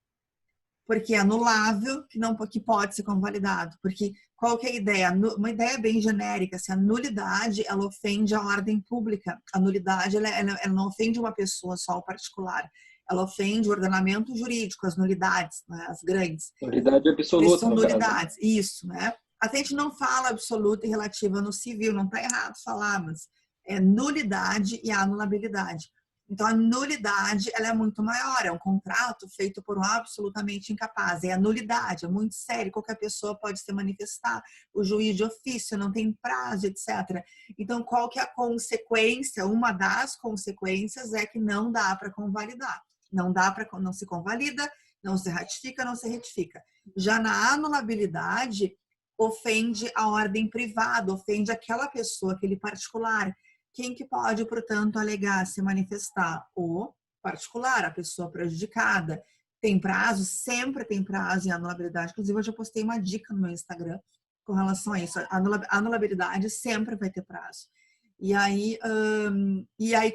Porque é anulável que pode ser convalidado. Porque qual que é a ideia? Uma ideia bem genérica, assim, a nulidade, ela ofende a ordem pública. A nulidade, ela não ofende uma pessoa só, o particular. Ela ofende o ordenamento jurídico, as nulidades, né, as grandes. Nulidade absoluta. São nulidades, isso, né? Até a gente não fala absoluta e relativa no civil, não está errado falar, mas é nulidade e anulabilidade. Então, a nulidade, ela é muito maior, é um contrato feito por um absolutamente incapaz, é a nulidade, é muito sério, qualquer pessoa pode se manifestar, o juiz de ofício não tem prazo, etc. Então, qual que é a consequência? Uma das consequências é que não dá para convalidar, não se convalida, não se ratifica, não se retifica. Já na anulabilidade, ofende a ordem privada, ofende aquela pessoa, aquele particular. Quem que pode, portanto, alegar, se manifestar? O particular, a pessoa prejudicada. Tem prazo? Sempre tem prazo em anulabilidade. Inclusive, eu já postei uma dica no meu Instagram com relação a isso. A anulabilidade sempre vai ter prazo. E aí,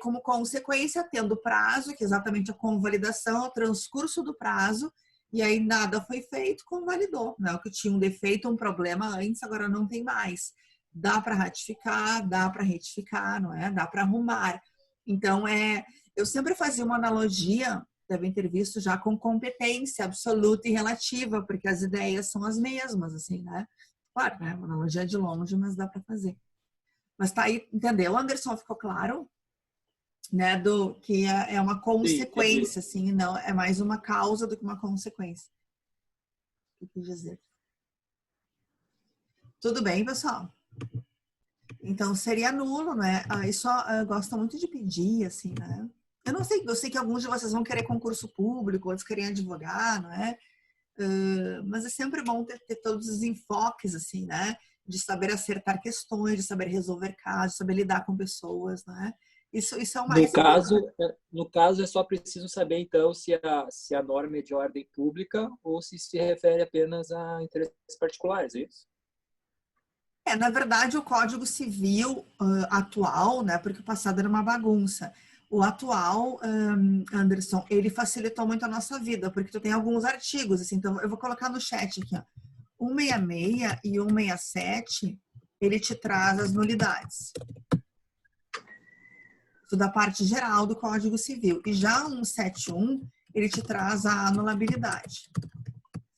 como consequência, tendo prazo, que é exatamente a convalidação, o transcurso do prazo, e aí nada foi feito, convalidou. Né? O que tinha um defeito, um problema antes, agora não tem mais. Dá para ratificar, dá para retificar, não é? Dá para arrumar. Então, eu sempre fazia uma analogia, devem ter visto já, com competência absoluta e relativa, porque as ideias são as mesmas, assim, né? Claro, né? Uma analogia de longe, mas dá para fazer. Mas tá aí, entendeu, Anderson? Ficou claro? Né? Que é uma consequência, assim, não, é mais uma causa do que uma consequência. O que eu quis dizer? Tudo bem, pessoal? Então, seria nulo, né? Isso gosta muito de pedir, assim, né? Eu sei que alguns de vocês vão querer concurso público, outros querem advogar, não é? Mas é sempre bom ter todos os enfoques, assim, né? De saber acertar questões, de saber resolver casos, de saber lidar com pessoas, né? Isso é o mais No caso, é só preciso saber, então, se a norma é de ordem pública ou se refere apenas a interesses particulares, é isso? Na verdade, o Código Civil atual, né, porque o passado era uma bagunça, o atual, Anderson, ele facilitou muito a nossa vida, porque tu tem alguns artigos, assim, então eu vou colocar no chat aqui, ó. 166 e 167, ele te traz as nulidades. Isso da parte geral do Código Civil. E já o 171, ele te traz a anulabilidade.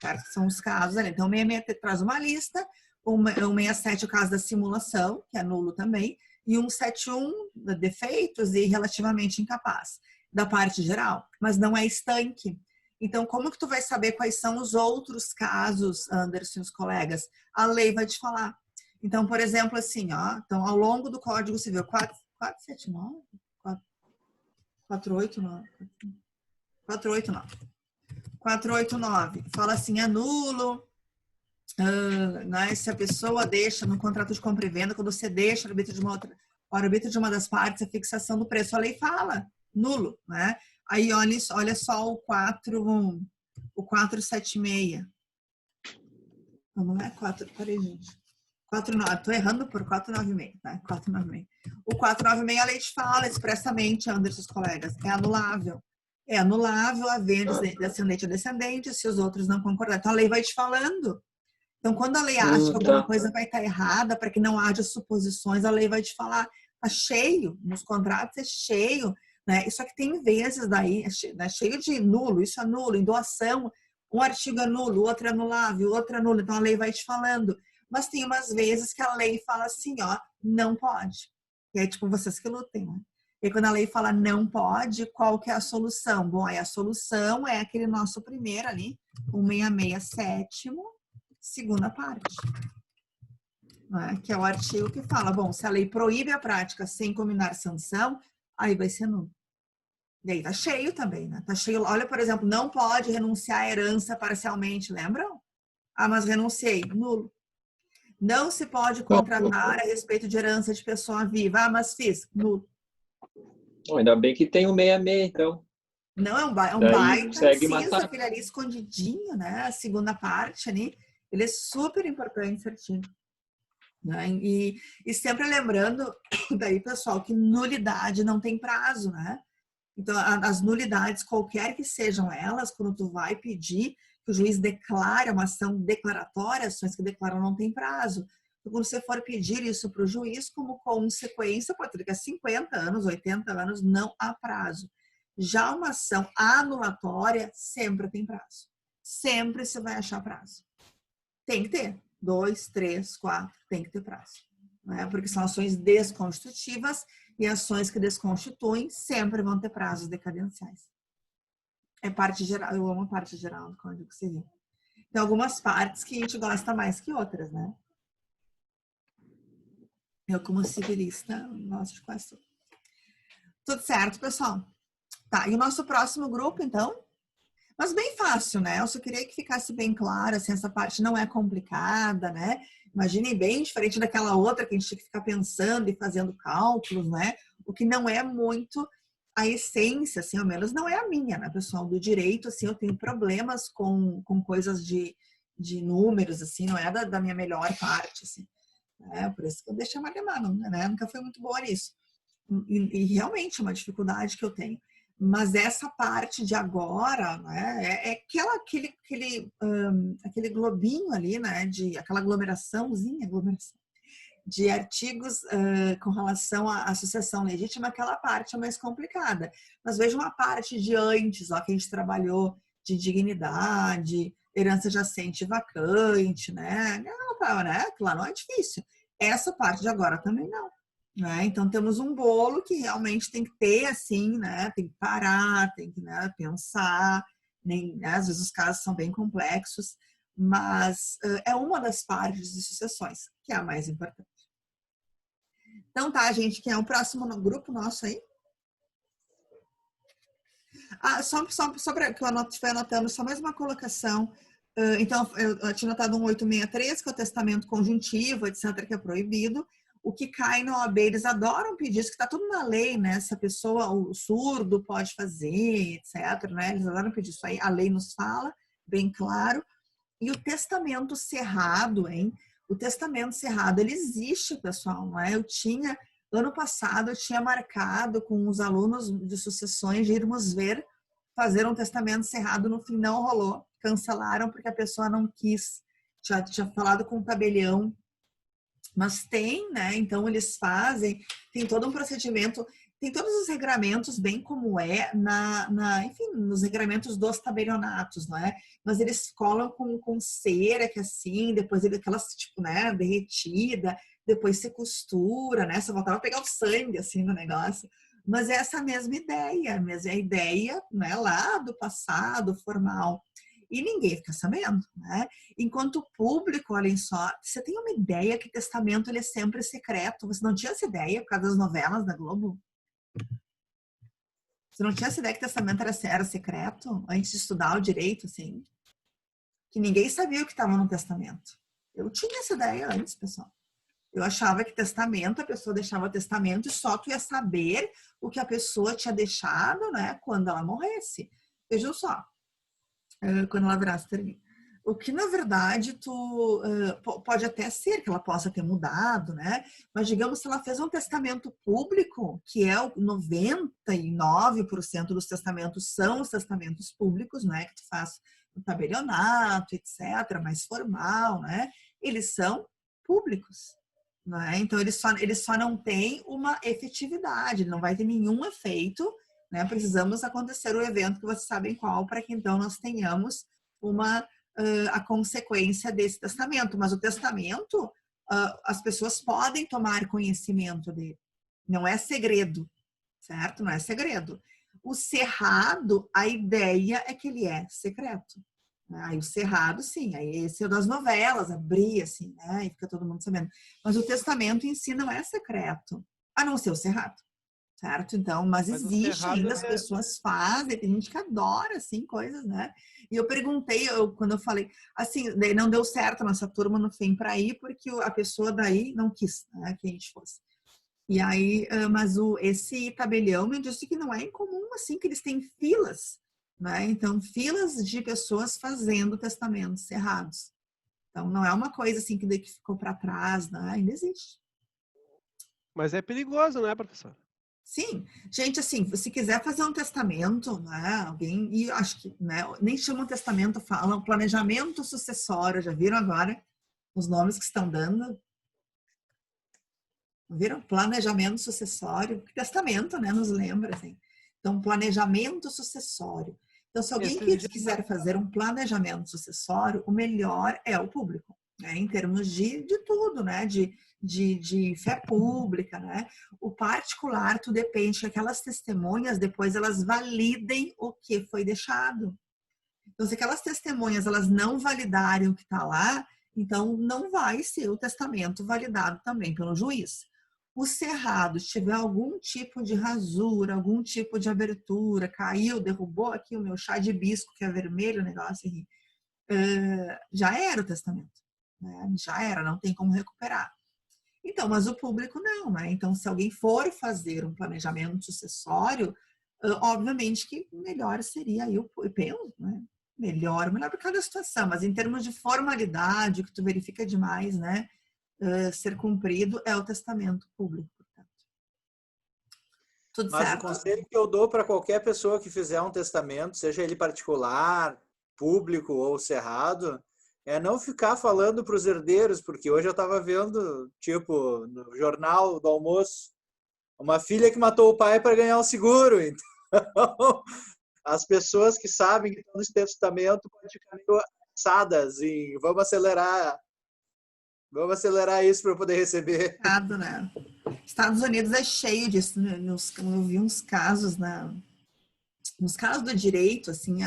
Certo? São os casos ali. Então, o 166 traz uma lista, o 167 é o caso da simulação, que é nulo também, e 171, defeitos e relativamente incapaz, da parte geral. Mas não é estanque. Então, como que tu vai saber quais são os outros casos, Anderson e os colegas? A lei vai te falar. Então, por exemplo, assim, ó, então, ao longo do Código Civil 479? 489? 489. Fala assim, é nulo, né, se a pessoa deixa no contrato de compra e venda, quando você deixa o arbítrio de uma das partes, a fixação do preço, a lei fala, nulo, né? Aí olha só o 476. Não é 4, peraí, gente. 49, tô errando por 496, tá? 496. O 496 a lei te fala expressamente, Anderson, os colegas, é anulável. É anulável havendo descendente ou descendente, se os outros não concordarem. Então a lei vai te falando. Então, quando a lei acha que alguma coisa vai estar errada, para que não haja suposições, a lei vai te falar, tá cheio, nos contratos é cheio, né? Isso aqui tem vezes daí, né? Cheio de nulo, isso é nulo, em doação, um artigo é nulo, outro é anulável, outro é nulo, então a lei vai te falando. Mas tem umas vezes que a lei fala assim, ó, não pode. E aí, tipo, vocês que lutem, né? E quando a lei fala não pode, qual que é a solução? Bom, aí a solução é aquele nosso primeiro ali, o 667, segunda parte. Né? Que é o artigo que fala, bom, se a lei proíbe a prática sem combinar sanção, aí vai ser nulo. E aí tá cheio também, né? Tá cheio. Olha, por exemplo, não pode renunciar à herança parcialmente, lembram? Ah, mas renunciei, nulo. Não se pode contratar a respeito de herança de pessoa viva. Ah, mas fiz, nulo. Ainda bem que tem o 66, então. Não, é um baita inciso, aquele ali escondidinho, né? A segunda parte ali. Ele é super importante, certinho. Né? E sempre lembrando daí, pessoal, que nulidade não tem prazo, né? Então, as nulidades, qualquer que sejam elas, quando tu vai pedir que o juiz declare uma ação declaratória, ações que declaram não tem prazo. Então, quando você for pedir isso para o juiz, como consequência, pode ter que 50 anos, 80 anos, não há prazo. Já uma ação anulatória sempre tem prazo. Sempre você vai achar prazo. Tem que ter. 2, 3, 4, tem que ter prazo. Né? Porque são ações desconstitutivas e ações que desconstituem sempre vão ter prazos decadenciais. É parte geral, eu amo a parte geral do Código Civil. Tem algumas partes que a gente gosta mais que outras, né? Eu, como civilista, gosto de quase tudo. Tudo certo, pessoal? Tá, e o nosso próximo grupo, então? Mas bem fácil, né? Eu só queria que ficasse bem claro, assim, essa parte não é complicada, né? Imaginem bem diferente daquela outra que a gente tinha que ficar pensando e fazendo cálculos, né? O que não é muito a essência, assim, ao menos não é a minha, né, pessoal? Do direito, assim, eu tenho problemas com coisas de números, assim, não é da minha melhor parte, assim. Né? Por isso que eu deixei a matemática, né? Nunca fui muito boa nisso. E realmente é uma dificuldade que eu tenho. Mas essa parte de agora, né, é aquele globinho ali, né, aquela aglomeraçãozinha de artigos com relação à sucessão legítima, aquela parte é mais complicada. Mas veja uma parte de antes, ó, que a gente trabalhou de dignidade, herança jacente e vacante, né? Não, né? Lá não é difícil. Essa parte de agora também não. Né? Então, temos um bolo que realmente tem que ter, assim, né? Tem que parar, tem que, né, pensar. Né? Às vezes os casos são bem complexos, mas é uma das partes de sucessões, que é a mais importante. Então, tá, gente, quem é o próximo no grupo nosso aí? Ah, só para que eu estiver anotando, só mais uma colocação. Então, eu tinha notado 1863, que é o testamento conjuntivo, etc., que é proibido. O que cai na OAB, eles adoram pedir isso, que está tudo na lei, né? Se a pessoa, o surdo pode fazer, etc, né? Eles adoram pedir isso aí, a lei nos fala, bem claro. E o testamento cerrado, hein? O testamento cerrado, ele existe, pessoal, não é? Ano passado, eu tinha marcado com os alunos de sucessões de irmos fazer um testamento cerrado, no fim não rolou, cancelaram porque a pessoa não quis, tinha falado com o tabelião, mas tem, né? Então eles fazem, tem todo um procedimento, tem todos os regramentos, bem como enfim, nos regramentos dos tabelionatos, não é? Mas eles colam com cera, que assim, depois aquelas, tipo, né, derretida, depois se costura, né? Só voltava a pegar o sangue, assim, no negócio. Mas é essa mesma ideia, a ideia, né, lá do passado formal. E ninguém fica sabendo, né? Enquanto o público, olhem só, você tem uma ideia que testamento ele é sempre secreto. Você não tinha essa ideia por causa das novelas da Globo? Você não tinha essa ideia que testamento era secreto antes de estudar o direito, assim? Que ninguém sabia o que estava no testamento. Eu tinha essa ideia antes, pessoal. Eu achava que testamento, a pessoa deixava testamento e só tu ia saber o que a pessoa tinha deixado, né, quando ela morresse. Vejam só, quando ela virasse termina. O que, na verdade, pode até ser que ela possa ter mudado, né? Mas, digamos, se ela fez um testamento público, que é o 99% dos testamentos são os testamentos públicos, né? Que tu faz no tabelionato, etc., mais formal, né? Eles são públicos, né? Então, eles só não têm uma efetividade, não vai ter nenhum efeito, né? Precisamos acontecer o evento que vocês sabem qual, para que então nós tenhamos a consequência desse testamento. Mas o testamento, as pessoas podem tomar conhecimento dele. Não é segredo, certo? Não é segredo. O cerrado, a ideia é que ele é secreto. Aí o cerrado, sim, aí esse é das novelas, abria assim, né? E fica todo mundo sabendo. Mas o testamento em si não é secreto, a não ser o cerrado. Certo? Então, mas existe ainda, as pessoas fazem, tem gente que adora, assim, coisas, né? E eu perguntei, quando eu falei, assim, daí não deu certo a nossa turma no fim para ir, porque a pessoa daí não quis, né, que a gente fosse. E aí, mas esse tabelião me disse que não é incomum, assim, que eles têm filas, né? Então, filas de pessoas fazendo testamentos cerrados. Então, não é uma coisa, assim, que ficou para trás, né? Ainda existe. Mas é perigoso, né, professor? Sim, gente, assim, se quiser fazer um testamento, né, alguém, e acho que, né, nem chama um testamento, falam planejamento sucessório, já viram agora os nomes que estão dando? Viram? Planejamento sucessório, testamento, né, nos lembra, assim. Então, planejamento sucessório. Então, se alguém quiser fazer um planejamento sucessório, o melhor é o público, né, em termos de tudo, né, de fé pública, né? O particular, tu depende que aquelas testemunhas, depois elas validem o que foi deixado. Então, se aquelas testemunhas, elas não validarem o que está lá, então não vai ser o testamento validado também pelo juiz. O cerrado, se tiver algum tipo de rasura, algum tipo de abertura, caiu, derrubou aqui o meu chá de hibisco, que é vermelho, o negócio, já era o testamento, né? Já era, não tem como recuperar. Então, mas o público não, né? Então, se alguém for fazer um planejamento sucessório, obviamente que melhor seria aí eu penso, né? Melhor por cada situação, mas em termos de formalidade, que tu verifica demais, né? Ser cumprido é o testamento público, portanto. Tudo Mas certo? o conselho que eu dou para qualquer pessoa que fizer um testamento, seja ele particular, público ou cerrado, é não ficar falando para os herdeiros, porque hoje eu estava vendo, tipo, no jornal do almoço, uma filha que matou o pai para ganhar um seguro. Então, as pessoas que sabem que estão nesse testamento podem ficar meio assadas em vamos acelerar isso para eu poder receber. Né? Estados Unidos é cheio disso, né? Eu vi uns casos nos casos do direito, assim,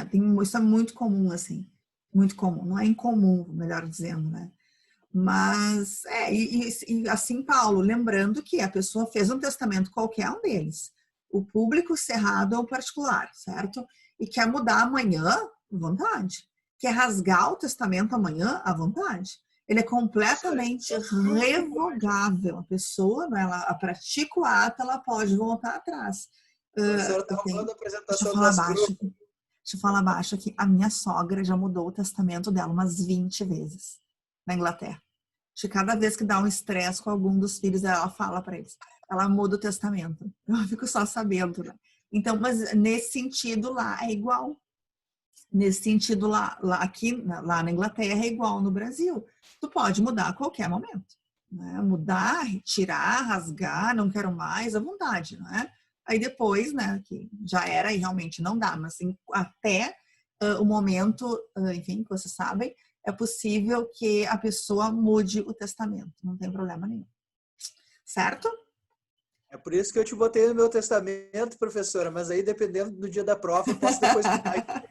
isso é muito comum, assim. Muito comum, não é incomum, melhor dizendo, né? Mas, e assim, Paulo, lembrando que a pessoa fez um testamento, qualquer um deles, o público, cerrado ou particular, certo? E quer mudar amanhã, à vontade. Quer rasgar o testamento amanhã, à vontade. Ele é completamente revogável. A pessoa, né, ela pratica o ato, ela pode voltar atrás. Professora, tá rolando a apresentação do nosso grupo. Deixa eu falar baixo aqui. A minha sogra já mudou o testamento dela umas 20 vezes na Inglaterra. De cada vez que dá um estresse com algum dos filhos, ela fala para eles. Ela muda o testamento. Eu fico só sabendo, né? Então, mas nesse sentido lá é igual. Nesse sentido lá na Inglaterra é igual no Brasil. Tu pode mudar a qualquer momento, né? Mudar, retirar, rasgar, não quero mais, à vontade, né? Aí depois, né, que já era e realmente não dá, mas assim, até o momento, enfim, que vocês sabem, é possível que a pessoa mude o testamento, não tem problema nenhum. Certo? É por isso que eu te botei no meu testamento, professora, mas aí dependendo do dia da prova, eu posso depois mudar.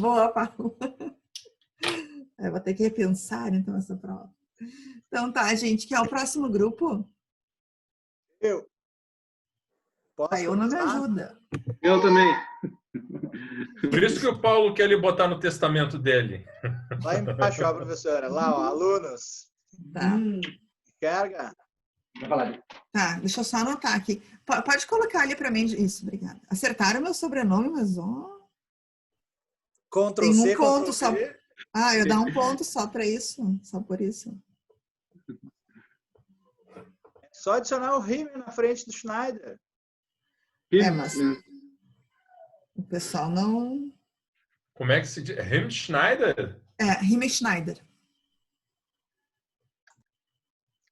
Boa, Paulo. Eu vou ter que repensar, então, essa prova. Então tá, gente, que é o próximo grupo? Eu. Posso Eu não me começar? ajuda. Eu também. Por isso que o Paulo quer lhe botar no testamento dele. Lá embaixo, ó, professora. Lá, ó, alunos. Tá. Enxerga. Tá, deixa eu só anotar aqui. Pode colocar ali para mim. Isso, obrigada. Acertaram meu sobrenome, mas ó. Ctrl C, Tem um ponto Ctrl só. V. Eu dar um ponto só para isso. Só por isso. Só adicionar o Riemann na frente do Schneider. Mas o pessoal não. Como é que se diz? Riemann Schneider? Riemann Schneider.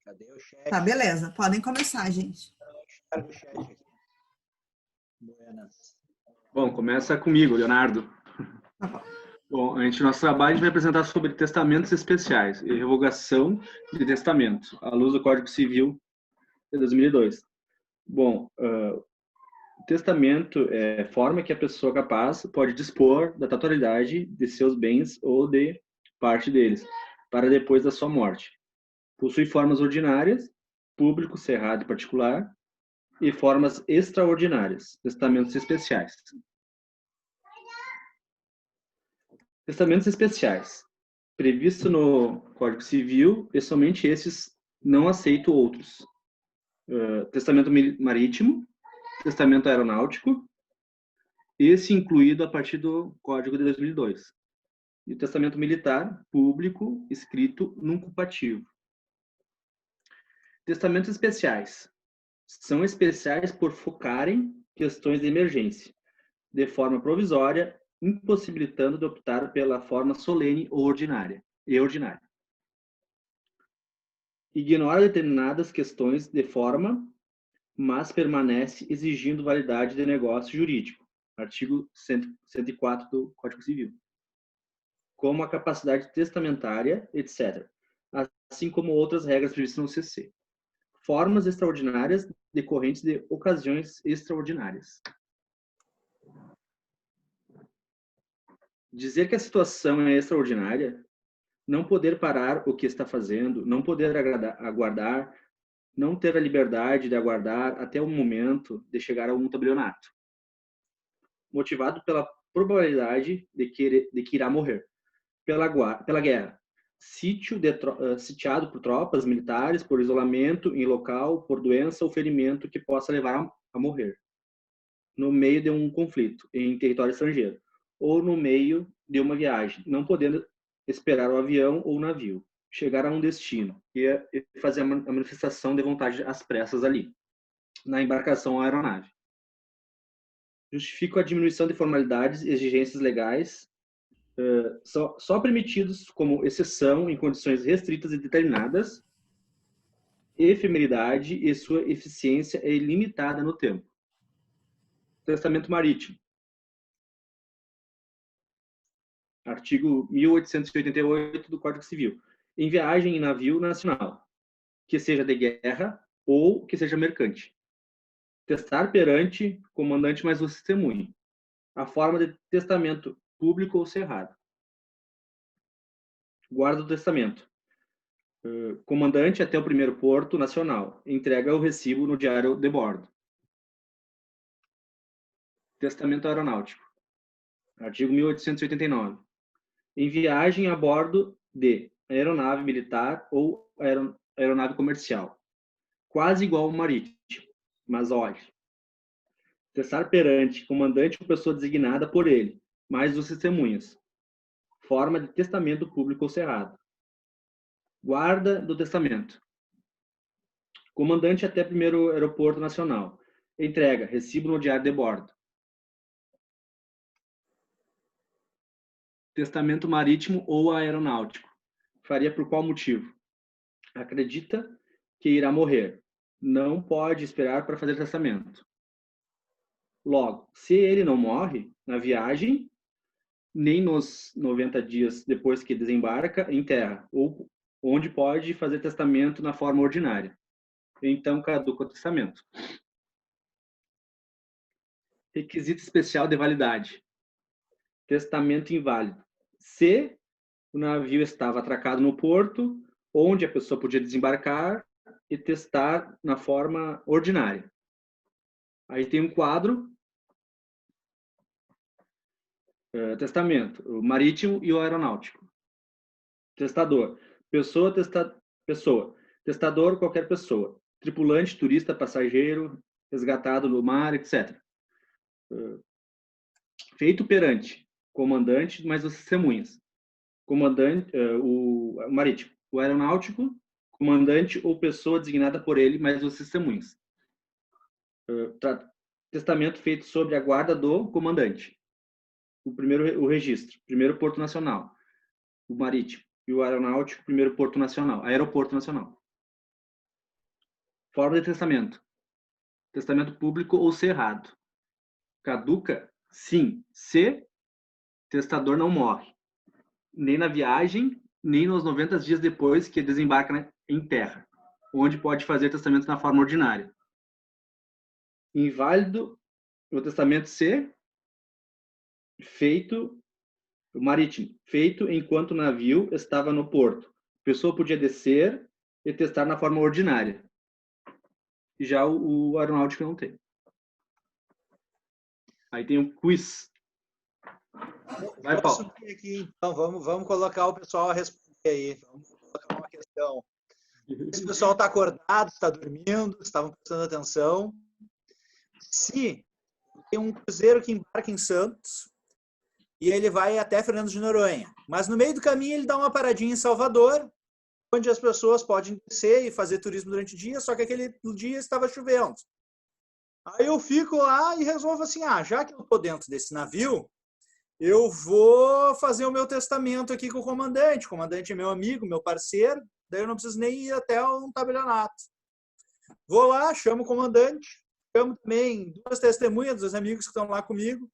Cadê o chat? Tá, beleza. Podem começar, gente. O chat aqui. Buenas. Bom, começa comigo, Leonardo. Tá bom. Bom, nosso trabalho a gente vai apresentar sobre testamentos especiais e revogação de testamento, à luz do Código Civil de 2002. Bom, o testamento é forma que a pessoa capaz pode dispor da totalidade de seus bens ou de parte deles, para depois da sua morte. Possui formas ordinárias, público, cerrado e particular, e formas extraordinárias, testamentos especiais. Testamentos especiais. Previsto no Código Civil, e somente esses, não aceito outros. Testamento marítimo, testamento aeronáutico, esse incluído a partir do Código de 2002. E o testamento militar, público, escrito num culpativo. Testamentos especiais. São especiais por focarem questões de emergência, de forma provisória, impossibilitando de optar pela forma solene ou ordinária. Ignora determinadas questões de forma, mas permanece exigindo validade de negócio jurídico. Artigo 104 do Código Civil. Como a capacidade testamentária, etc. Assim como outras regras previstas no CC. Formas extraordinárias decorrentes de ocasiões extraordinárias. Dizer que a situação é extraordinária, não poder parar o que está fazendo, não poder aguardar, não ter a liberdade de aguardar até o momento de chegar a um tabelionato. Motivado pela probabilidade de que irá morrer. Pela guerra. Sitiado por tropas militares, por isolamento em local, por doença ou ferimento que possa levar a morrer. No meio de um conflito em território estrangeiro. Ou no meio de uma viagem, não podendo esperar o avião ou o navio, chegar a um destino e fazer a manifestação de vontade às pressas ali, na embarcação ou aeronave. Justifico a diminuição de formalidades e exigências legais, só permitidos como exceção em condições restritas e determinadas, efemeridade e sua eficiência é ilimitada no tempo. Testamento marítimo. Artigo 1888 do Código Civil. Em viagem em navio nacional, que seja de guerra ou que seja mercante. Testar perante comandante mais o testemunho. A forma de testamento público ou cerrado. Guarda do testamento. Comandante até o primeiro porto nacional. Entrega o recibo no diário de bordo. Testamento aeronáutico. Artigo 1889. Em viagem a bordo de aeronave militar ou aeronave comercial, quase igual ao marítimo. Mas olhe, testar perante comandante ou pessoa designada por ele, mais os testemunhas. Forma de testamento público ou cerrado. Guarda do testamento. Comandante até primeiro aeroporto nacional. Entrega, recibo no diário de bordo. Testamento marítimo ou aeronáutico. Faria por qual motivo? Acredita que irá morrer. Não pode esperar para fazer testamento. Logo, se ele não morre na viagem, nem nos 90 dias depois que desembarca em terra, ou onde pode fazer testamento na forma ordinária. Então, caduca o testamento. Requisito especial de validade. Testamento inválido. Se o navio estava atracado no porto, onde a pessoa podia desembarcar e testar na forma ordinária. Aí tem um quadro, testamento, o marítimo e o aeronáutico. Testador. Pessoa. Testador, qualquer pessoa. Tripulante, turista, passageiro, resgatado do mar, etc. Feito perante comandante, mais as testemunhas. Comandante, o marítimo. O aeronáutico, comandante ou pessoa designada por ele, mais os testemunhas. Testamento feito sobre a guarda do comandante. O registro, primeiro porto nacional. O marítimo. E o aeronáutico, primeiro porto nacional. Aeroporto nacional. Forma de testamento. Testamento público ou cerrado. Caduca? Sim. Se testador não morre. Nem na viagem, nem nos 90 dias depois que desembarca em terra, onde pode fazer testamento na forma ordinária. Inválido o testamento ser feito, o marítimo, feito enquanto o navio estava no porto. A pessoa podia descer e testar na forma ordinária. Já o aeronáutico não tem. Aí tem um quiz. Vai, Paulo. Aqui, então, vamos colocar o pessoal a responder aí. Vamos colocar uma questão. Se o pessoal está acordado, está dormindo, estavam prestando atenção. Se tem um cruzeiro que embarca em Santos e ele vai até Fernando de Noronha, mas no meio do caminho ele dá uma paradinha em Salvador, onde as pessoas podem descer e fazer turismo durante o dia, só que aquele dia estava chovendo. Aí eu fico lá e resolvo assim, já que eu estou dentro desse navio, eu vou fazer o meu testamento aqui com o comandante. O comandante é meu amigo, meu parceiro, daí eu não preciso nem ir até um tabelionato. Vou lá, chamo o comandante, chamo também 2 testemunhas, 2 amigos que estão lá comigo,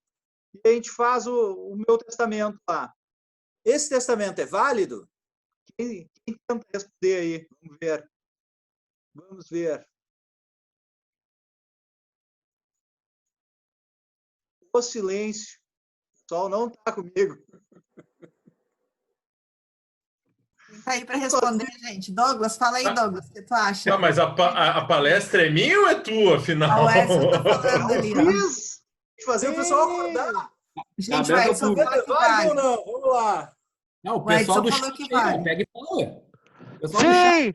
e a gente faz o meu testamento lá. Esse testamento é válido? Quem tenta responder aí? Vamos ver. Vamos ver. O silêncio. O pessoal não está comigo. Quem tá aí para responder, gente? Douglas, fala aí, Douglas, o que tu acha? Não, mas a palestra é minha ou é tua, afinal? O Edson tá falando ali, ó. Fazer o pessoal acordar. Gente, o Edson falou que Vai ou vale. não? Vamos lá. Não, o O pessoal Edson do falou chat que aí, vale. pega e fala. O pessoal do chat. Sim!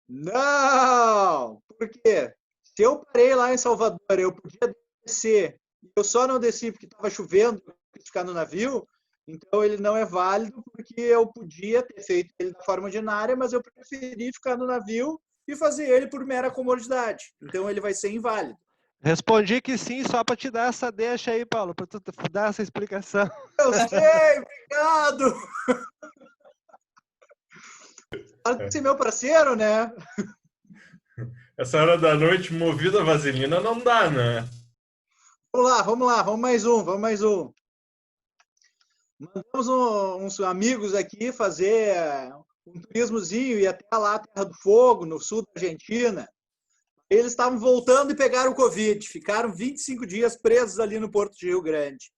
Não! Por quê? Se eu parei lá em Salvador, eu podia descer. Eu só não desci porque estava chovendo, ficar no navio. Então ele não é válido porque eu podia ter feito ele da forma ordinária, mas eu preferi ficar no navio e fazer ele por mera comodidade. Então ele vai ser inválido. Respondi que sim, só para te dar essa deixa aí, Paulo, para tu dar essa explicação. Eu sei, obrigado! Pode ser meu parceiro, né? Essa hora da noite, movida a vaselina, não dá, né? Vamos lá, vamos mais um. Mandamos uns amigos aqui fazer um turismozinho e até lá, Terra do Fogo, no sul da Argentina. Eles estavam voltando e pegaram o Covid. Ficaram 25 dias presos ali no Porto de Rio Grande.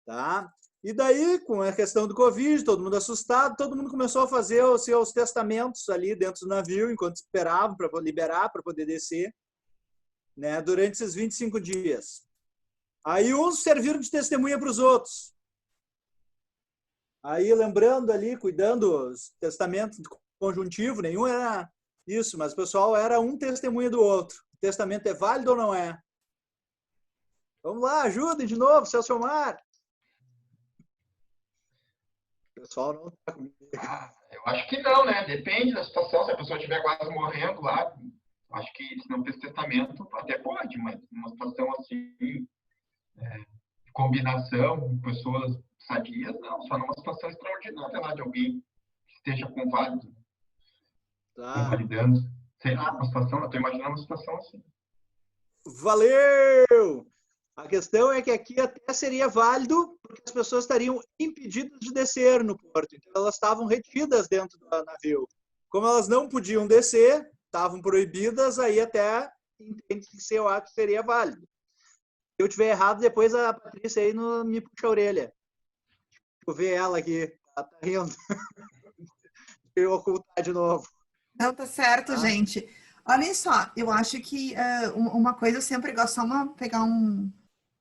Tá? E daí, com a questão do Covid, todo mundo assustado, todo mundo começou a fazer os seus testamentos ali dentro do navio, enquanto esperavam para liberar, para poder descer, né, durante esses 25 dias. Aí uns serviram de testemunha para os outros. Aí, lembrando ali, cuidando os testamentos conjuntivo, nenhum era isso, mas o pessoal era um testemunho do outro. O testamento é válido ou não é? Vamos lá, ajudem de novo, Celso Omar. O pessoal não está comigo. Eu acho que não, né? Depende da situação. Se a pessoa estiver quase morrendo lá, acho que se não fez testamento, até pode, mas numa situação assim, de combinação com pessoas sadias, não. Só numa situação extraordinária lá de alguém que esteja conválido, convalidando. Sei lá, uma situação, eu estou imaginando uma situação assim. Valeu! A questão é que aqui até seria válido porque as pessoas estariam impedidas de descer no porto. Então, elas estavam retidas dentro do navio. Como elas não podiam descer, estavam proibidas, aí até entende que eu acho que seria válido. Se eu tiver errado, depois a Patrícia aí me puxa a orelha. Vou ver ela aqui. Ela tá rindo. Eu ocultar de novo. Não, tá certo, gente. Olha só, eu acho que uma coisa eu sempre gosto, só pegar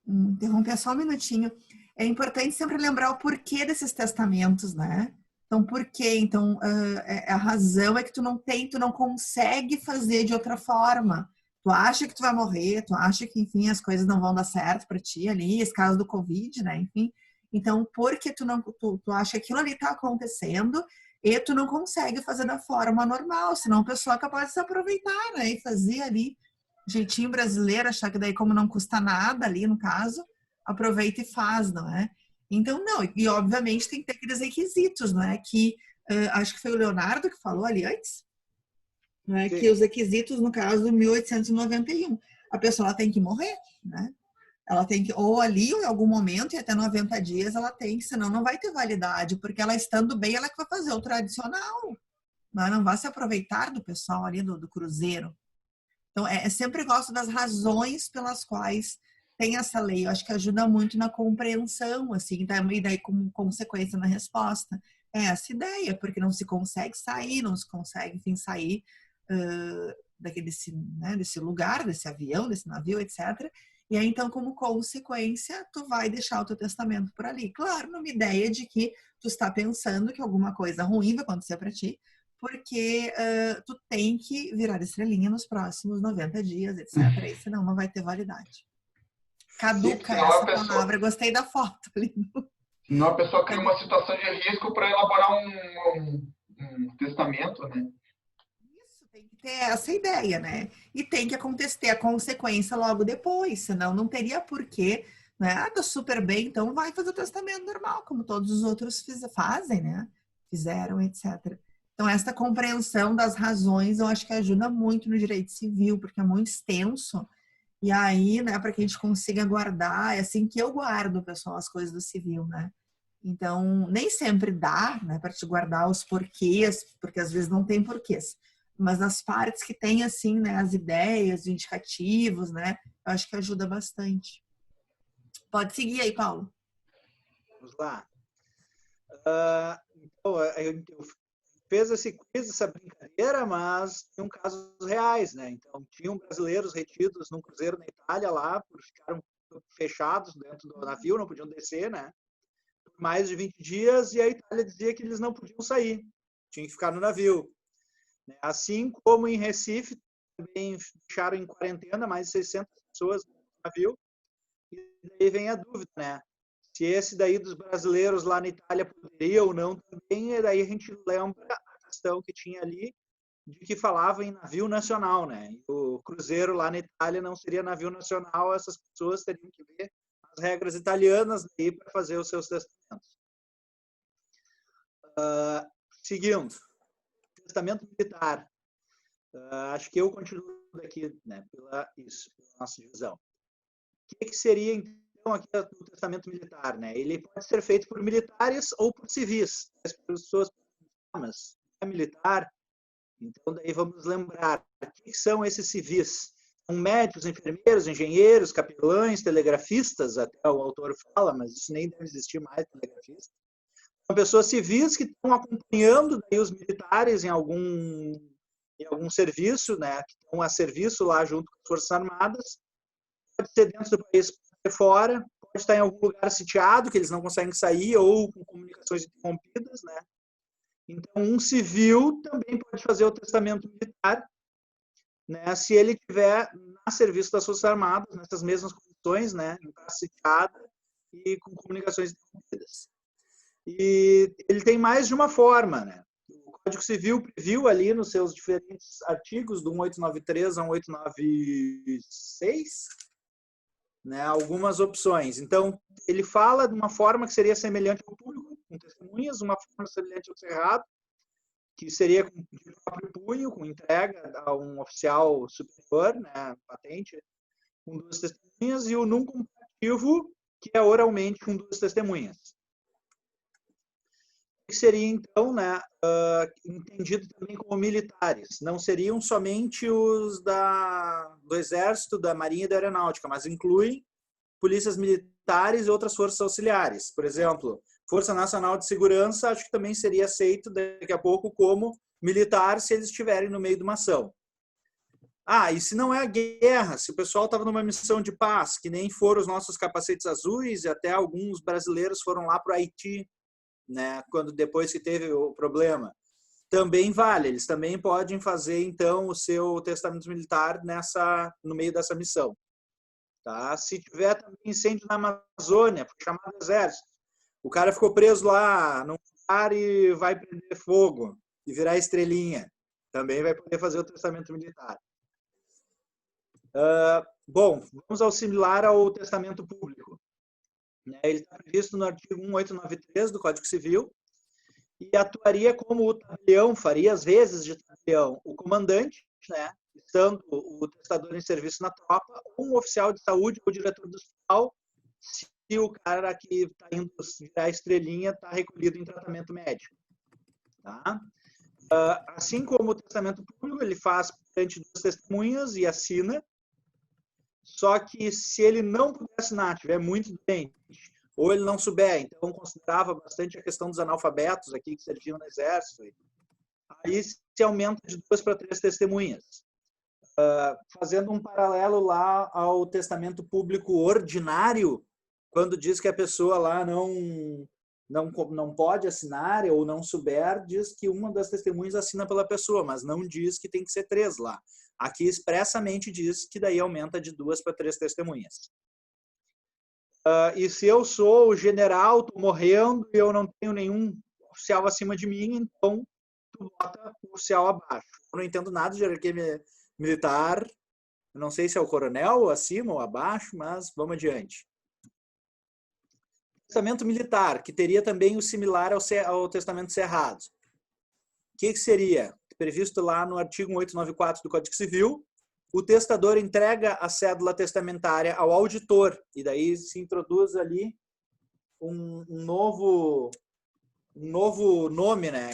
interromper só um minutinho. É importante sempre lembrar o porquê desses testamentos, né? Então, por quê? Então, a razão é que tu não consegue fazer de outra forma. Tu acha que tu vai morrer, tu acha que, enfim, as coisas não vão dar certo para ti ali, esse caso do Covid, né? Enfim, então, porque tu acha que aquilo ali tá acontecendo e tu não consegue fazer da forma normal, senão a pessoa é capaz de se aproveitar, né? E fazer ali jeitinho brasileiro, achar que daí como não custa nada ali, no caso, aproveita e faz, não é? Então, não, e obviamente tem que ter aqueles requisitos, não é? Que acho que foi o Leonardo que falou ali antes, não é? Que os requisitos, no caso, do 1891, a pessoa tem que morrer, né? Ela tem que, ou ali, ou em algum momento, e até 90 dias, ela tem, senão não vai ter validade, porque ela estando bem, ela que vai fazer o tradicional, não vai se aproveitar do pessoal ali do cruzeiro. Então, sempre gosto das razões pelas quais tem essa lei. Eu acho que ajuda muito na compreensão, assim, e daí como consequência na resposta. É essa ideia, porque não se consegue sair, não se consegue, enfim, sair desse lugar, desse avião, desse navio, etc. E aí, então, como consequência, tu vai deixar o teu testamento por ali. Claro, numa ideia de que tu está pensando que alguma coisa ruim vai acontecer para ti, porque tu tem que virar estrelinha nos próximos 90 dias, etc. E senão não vai ter validade. Caduca essa palavra, gostei da foto ali. Senão a pessoa cria uma situação de risco para elaborar um testamento, né? Isso, tem que ter essa ideia, né? E tem que ter a consequência logo depois, senão não teria porquê, né? Ah, tá super bem, então vai fazer o testamento normal, como todos os outros fazem, né? Fizeram, etc. Então, essa compreensão das razões, eu acho que ajuda muito no direito civil, porque é muito extenso. E aí, né, para que a gente consiga guardar, é assim que eu guardo, pessoal, as coisas do civil, né? Então, nem sempre dá, né, para te guardar os porquês, porque às vezes não tem porquês. Mas nas partes que tem, assim, né, as ideias, os indicativos, né, eu acho que ajuda bastante. Pode seguir aí, Paulo. Vamos lá. Então, eu fez esse quiz, essa brincadeira, mas tinham casos reais, né? Então, tinham brasileiros retidos num cruzeiro na Itália lá, ficaram fechados dentro do navio, não podiam descer, né? Por mais de 20 dias, e a Itália dizia que eles não podiam sair, tinham que ficar no navio. Assim como em Recife, também fecharam em quarentena mais de 600 pessoas no navio, e daí vem a dúvida, né? Se esse daí dos brasileiros lá na Itália poderia ou não também, e daí a gente lembra a questão que tinha ali de que falava em navio nacional, né? E o cruzeiro lá na Itália não seria navio nacional, essas pessoas teriam que ver as regras italianas aí para fazer os seus testamentos. Seguindo, testamento militar. Acho que eu continuo daqui, né, pela nossa divisão. O que seria, então, aqui o testamento militar, né? Ele pode ser feito por militares ou por civis. As pessoas pensam, mas é militar? Então, daí vamos lembrar, o que são esses civis? São médicos, enfermeiros, engenheiros, capelães, telegrafistas, até o autor fala, mas isso nem deve existir mais, telegrafista. São pessoas civis que estão acompanhando daí os militares em algum serviço, né? Que estão a serviço lá junto com as Forças Armadas. Pode ser dentro do país, pode ser fora, pode estar em algum lugar sitiado, que eles não conseguem sair, ou com comunicações interrompidas, né? Então, um civil também pode fazer o testamento militar, né, se ele tiver a serviço das Forças Armadas, nessas mesmas condições, né, em estar sitiada e com comunicações interrompidas. E ele tem mais de uma forma, né? O Código Civil previu ali nos seus diferentes artigos, do 1893 a 1896, né, algumas opções. Então, ele fala de uma forma que seria semelhante ao público, com testemunhas, uma forma semelhante ao cerrado, que seria com de próprio punho, com entrega a um oficial superior, né, patente, com 2 testemunhas, e o num comparativo, que é oralmente com 2 testemunhas. Que seria, então, né, entendido também como militares. Não seriam somente os do Exército, da Marinha e da Aeronáutica, mas incluem polícias militares e outras forças auxiliares. Por exemplo, Força Nacional de Segurança, acho que também seria aceito daqui a pouco como militar se eles estiverem no meio de uma ação. E se não é a guerra, se o pessoal estava numa missão de paz, que nem foram os nossos capacetes azuis, e até alguns brasileiros foram lá para o Haiti, né, depois que teve o problema, também vale. Eles também podem fazer, então, o seu testamento militar no meio dessa missão. Tá? Se tiver também incêndio na Amazônia, foi chamado exército, o cara ficou preso lá num lugar e vai prender fogo e virar estrelinha, também vai poder fazer o testamento militar. Bom, vamos ao similar ao testamento público. Ele está previsto no artigo 1893 do Código Civil e atuaria como o tabelião, faria as vezes de tabelião o comandante, né, estando o testador em serviço na tropa, ou um oficial de saúde ou diretor do hospital, se o cara que está indo virar estrelinha está recolhido em tratamento médico. Tá? Assim como o testamento público, ele faz perante 2 testemunhas e assina. Só que se ele não puder assinar, estiver muito doente, ou ele não souber, então considerava bastante a questão dos analfabetos aqui que serviam no exército, aí se aumenta de 2 para 3 testemunhas. Fazendo um paralelo lá ao testamento público ordinário, quando diz que a pessoa lá não pode assinar ou não souber, diz que uma das testemunhas assina pela pessoa, mas não diz que tem que ser 3 lá. Aqui expressamente diz que daí aumenta de 2 para 3 testemunhas. E se eu sou o general, estou morrendo e eu não tenho nenhum oficial acima de mim, então tu bota o oficial abaixo. Eu não entendo nada de hierarquia militar, eu não sei se é o coronel acima ou abaixo, mas vamos adiante. Testamento militar, que teria também o similar ao testamento cerrado. O que seria? Previsto lá no artigo 1894 do Código Civil, o testador entrega a cédula testamentária ao auditor, e daí se introduz ali um novo nome, né?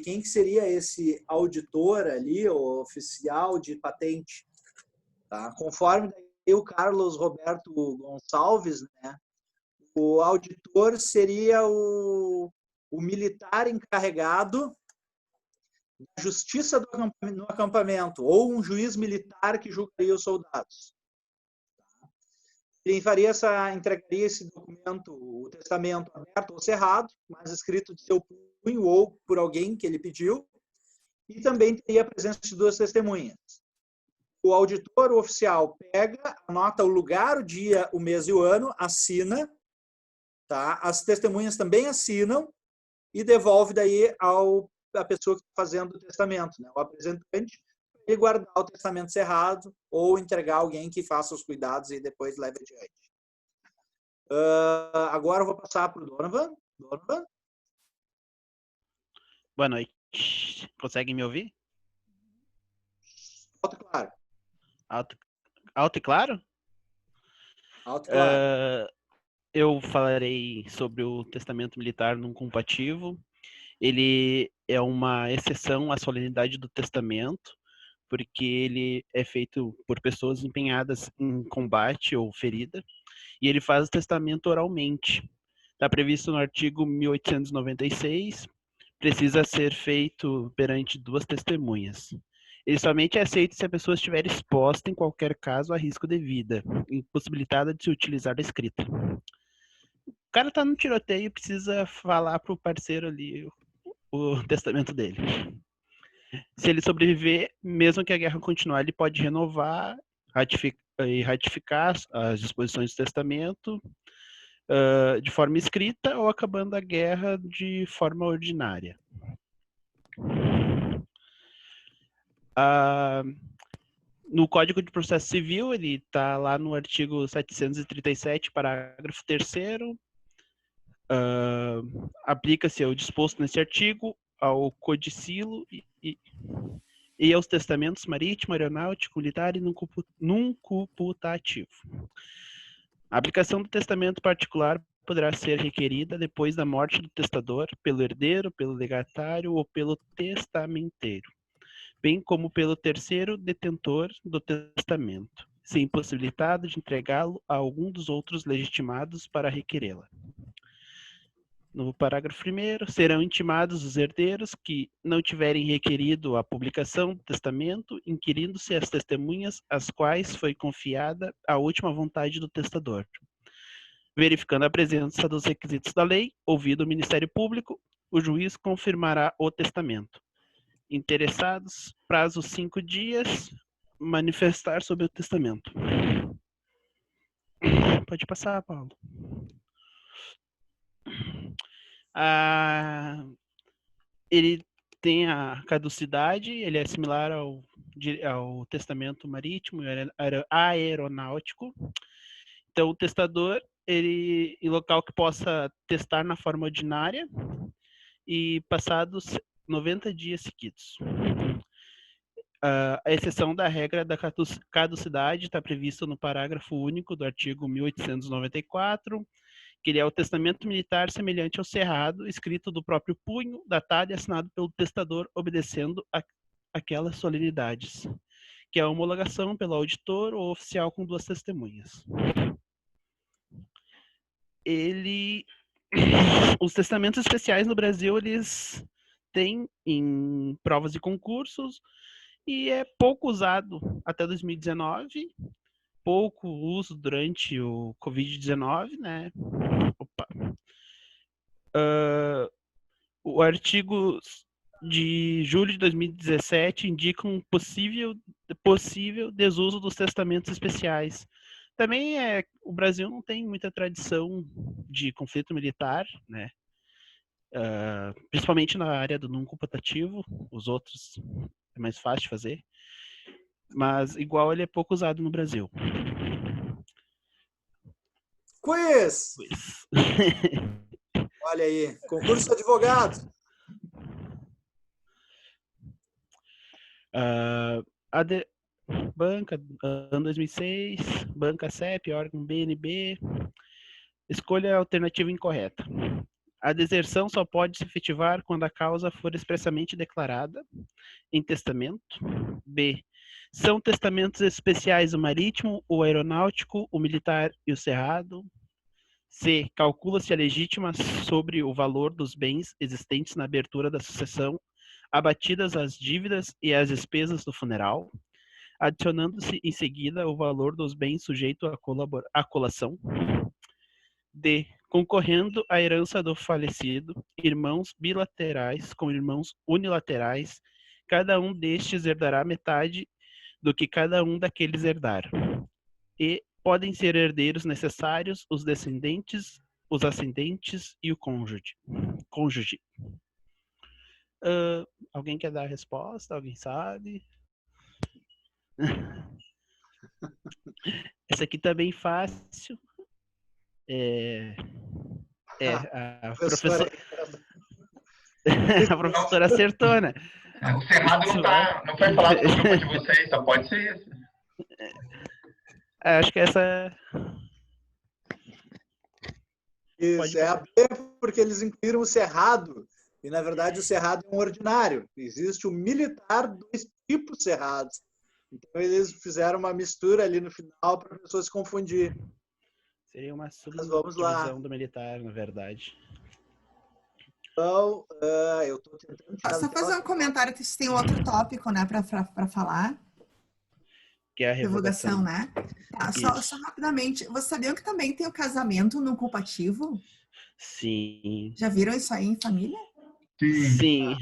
Quem que seria esse auditor ali, o oficial de patente? Tá? Conforme daí o Carlos Roberto Gonçalves, né? O auditor seria o militar encarregado da justiça no acampamento, ou um juiz militar que julgaria os soldados. Ele entregaria esse documento, o testamento aberto ou cerrado, mas escrito de seu punho ou por alguém que ele pediu, e também teria a presença de 2 testemunhas. O auditor, o oficial, pega, anota o lugar, o dia, o mês e o ano, assina, tá? As testemunhas também assinam e devolve daí a pessoa que está fazendo o testamento, né? O apresentante, e guardar o testamento cerrado ou entregar alguém que faça os cuidados e depois leve adiante. Agora eu vou passar para o Donovan. Donovan? Boa noite. Conseguem me ouvir? Alto e claro. Alto e claro? Alto e claro. Eu falarei sobre o testamento militar não compatível. Ele é uma exceção à solenidade do testamento, porque ele é feito por pessoas empenhadas em combate ou ferida, e ele faz o testamento oralmente. Está previsto no artigo 1896, precisa ser feito perante 2 testemunhas. Ele somente é aceito se a pessoa estiver exposta, em qualquer caso, a risco de vida, impossibilitada de se utilizar da escrita. cara tá no tiroteio e precisa falar pro parceiro ali o testamento dele. Se ele sobreviver, mesmo que a guerra continuar, ele pode renovar e ratificar as disposições do testamento de forma escrita ou acabando a guerra de forma ordinária. No Código de Processo Civil, ele está lá no artigo 737, parágrafo 3º. Aplica-se ao disposto nesse artigo, ao codicilo e aos testamentos marítimo, aeronáutico, militar e num computativo. A aplicação do testamento particular poderá ser requerida depois da morte do testador, pelo herdeiro, pelo legatário ou pelo testamenteiro, bem como pelo terceiro detentor do testamento, se impossibilitado de entregá-lo a algum dos outros legitimados para requerê-la. No parágrafo 1º, serão intimados os herdeiros que não tiverem requerido a publicação do testamento, inquirindo-se as testemunhas às quais foi confiada a última vontade do testador. Verificando a presença dos requisitos da lei, ouvido o Ministério Público, o juiz confirmará o testamento. Interessados, prazo 5 dias, manifestar sobre o testamento. Pode passar, Paulo. Ele tem a caducidade, ele é similar ao testamento marítimo e aeronáutico. Então, o testador, em local que possa testar na forma ordinária e passados 90 dias seguidos. A exceção da regra da caducidade está prevista no parágrafo único do artigo 1894, que ele é o testamento militar semelhante ao cerrado, escrito do próprio punho, datado e assinado pelo testador, obedecendo aquelas solenidades, que é a homologação pelo auditor ou oficial com 2 testemunhas. Os testamentos especiais no Brasil, eles têm em provas de concursos e é pouco usado até 2019, pouco uso durante o Covid-19, né? O artigo de julho de 2017 indica um possível desuso dos testamentos especiais. Também o Brasil não tem muita tradição de conflito militar, né? Principalmente na área do não computativo, os outros é mais fácil de fazer, mas igual ele é pouco usado no Brasil. Quiz! Olha aí, concurso de advogado. Banca, ano 2006, banca CEP, órgão BNB. Escolha a alternativa incorreta. A deserção só pode se efetivar quando a causa for expressamente declarada em testamento. B. São testamentos especiais o marítimo, o aeronáutico, o militar e o cerrado. C. Calcula-se a legítima sobre o valor dos bens existentes na abertura da sucessão, abatidas as dívidas e as despesas do funeral, adicionando-se em seguida o valor dos bens sujeito à colação. D. Concorrendo à herança do falecido, irmãos bilaterais com irmãos unilaterais, cada um destes herdará metade do que cada um daqueles herdar. E podem ser herdeiros necessários os descendentes, os ascendentes e o cônjuge. Alguém quer dar a resposta? Alguém sabe? Essa aqui tá bem fácil. A professora acertou, né? O cerrado não foi falado no grupo de vocês, só pode ser esse. Acho que essa... Isso, é a B, porque eles incluíram o cerrado. E, na verdade, o cerrado é um ordinário. Existe o militar, 2 tipos cerrados. Então, eles fizeram uma mistura ali no final para a pessoa se confundir. Seria uma subdivisão do militar, na verdade. Então, eu estou tentando... Só fazer um comentário que tem outro tópico, né, para falar. que é a Revogação, revogação. né? Tá, Isso. só rapidamente, você sabia que também tem o casamento não culpativo? Sim. Já viram isso aí em família? Sim.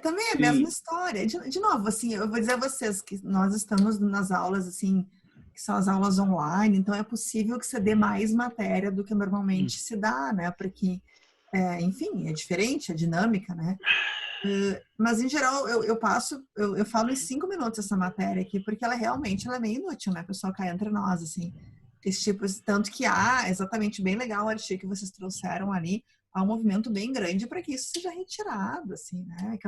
Também é a mesma Sim. história. De novo, assim, eu vou dizer a vocês que nós estamos nas aulas, assim, que são as aulas online, então é possível que você dê mais matéria do que normalmente se dá, né? Porque, enfim, é diferente a dinâmica, né? Mas, em geral, eu falo em 5 minutos essa matéria aqui, porque ela realmente ela é meio inútil, né? Pessoal, cai entre nós, assim. Esse tipo, tanto que há, exatamente, bem legal o artigo que vocês trouxeram ali, há um movimento bem grande para que isso seja retirado, assim, né?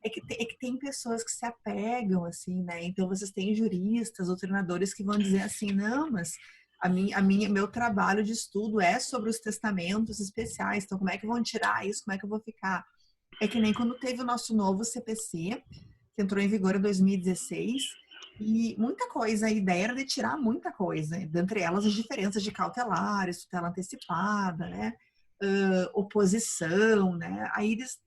É que tem pessoas que se apegam, assim, né? Então, vocês têm juristas ou treinadores que vão dizer assim, não, mas meu trabalho de estudo é sobre os testamentos especiais, então como é que vão tirar isso? Como é que eu vou ficar? É que nem quando teve o nosso novo CPC, que entrou em vigor em 2016, e muita coisa, a ideia era de tirar muita coisa, dentre elas as diferenças de cautelares, tutela antecipada, né? Oposição, né? Aí eles,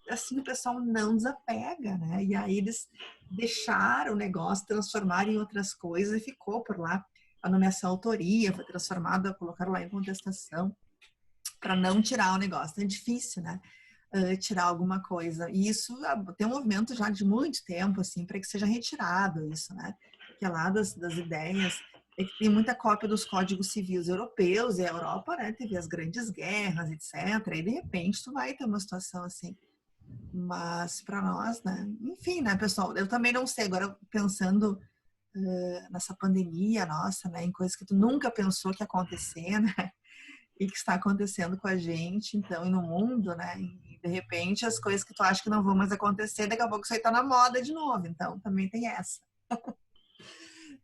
assim, o pessoal não desapega, né? E aí eles deixaram o negócio, transformaram em outras coisas e ficou por lá. A nomeação autoria foi transformada, colocaram lá em contestação para não tirar o negócio. É difícil, né? Tirar alguma coisa. E isso tem um movimento já de muito tempo, assim, para que seja retirado isso, né? Que é lá das ideias. É que tem muita cópia dos códigos civis europeus, e a Europa, né, teve as grandes guerras, etc. E de repente tu vai ter uma situação assim. Mas para nós, né? Enfim, né, pessoal? Eu também não sei. Agora, pensando nessa pandemia nossa, né, em coisas que tu nunca pensou que ia acontecer, né? E que está acontecendo com a gente, então, e no mundo, né? E de repente as coisas que tu acha que não vão mais acontecer, daqui a pouco isso aí tá na moda de novo. Então, também tem essa.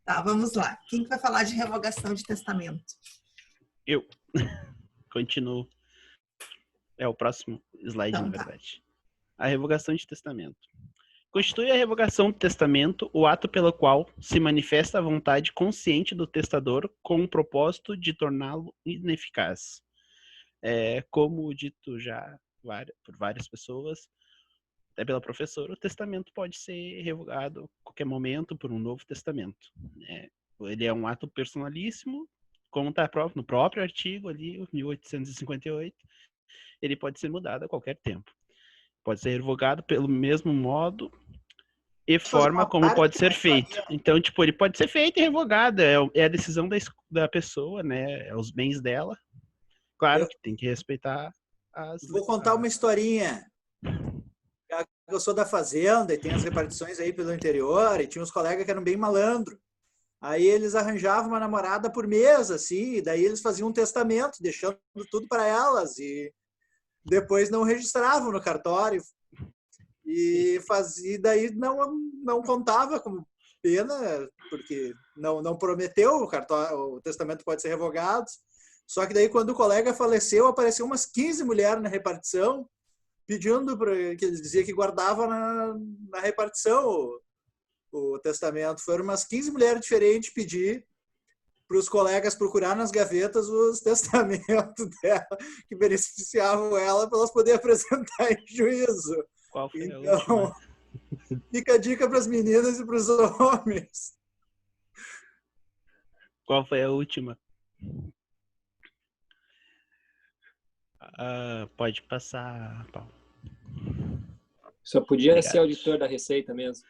Tá, vamos lá. Quem que vai falar de revogação de testamento? Eu. Continuo. É o próximo slide, Então, na verdade. A revogação de testamento. Constitui a revogação do testamento o ato pelo qual se manifesta a vontade consciente do testador com o propósito de torná-lo ineficaz. Como dito já por várias pessoas, até pela professora, o testamento pode ser revogado a qualquer momento por um novo testamento. Ele é um ato personalíssimo, como está no próprio artigo ali, 1858, ele pode ser mudado a qualquer tempo. Pode ser revogado pelo mesmo modo e forma como pode ser feito. Então, tipo, ele pode ser feito e revogado. É a decisão da pessoa, né? É os bens dela. Claro que tem que respeitar as... Vou contar uma historinha. Eu sou da fazenda e tem as repartições aí pelo interior e tinha uns colegas que eram bem malandro. Aí eles arranjavam uma namorada por mês, assim, e daí eles faziam um testamento, deixando tudo para elas e depois não registravam no cartório. E daí não contava como pena, porque não prometeu, o testamento pode ser revogado. Só que daí, quando o colega faleceu, apareceu umas 15 mulheres na repartição, pedindo que eles diziam que guardava na repartição o testamento. Foram umas 15 mulheres diferentes pedir para os colegas procurar nas gavetas os testamentos dela, que beneficiavam ela, para elas poderem apresentar em juízo. Qual foi a Então, última? fica a dica para as meninas e para os homens. Qual foi a última? Pode passar, Paulo. Só podia Obrigado. ser auditor da Receita mesmo.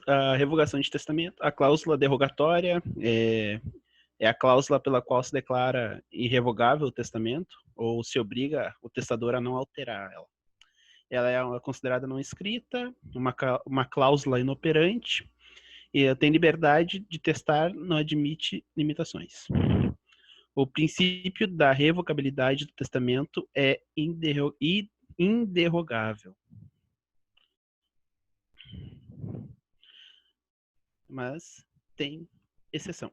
A revogação de testamento. A cláusula derrogatória é a cláusula pela qual se declara irrevogável o testamento ou se obriga o testador a não alterar ela. Ela é considerada não escrita, uma cláusula inoperante e tem liberdade de testar, não admite limitações. O princípio da revogabilidade do testamento é inderrogável. Mas tem exceção.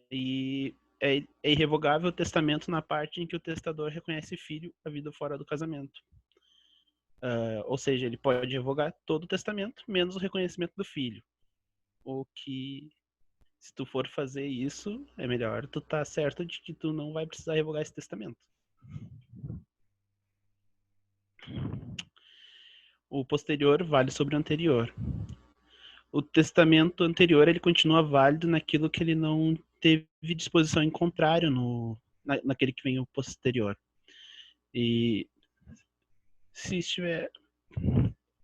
E é irrevogável o testamento na parte em que o testador reconhece filho a vida fora do casamento. Ou seja, ele pode revogar todo o testamento, menos o reconhecimento do filho. O que, se tu for fazer isso, é melhor tu tá certo de que tu não vai precisar revogar esse testamento. o posterior vale sobre o anterior. O testamento anterior ele continua válido naquilo que ele não teve disposição em contrário naquele que vem o posterior. E se estiver...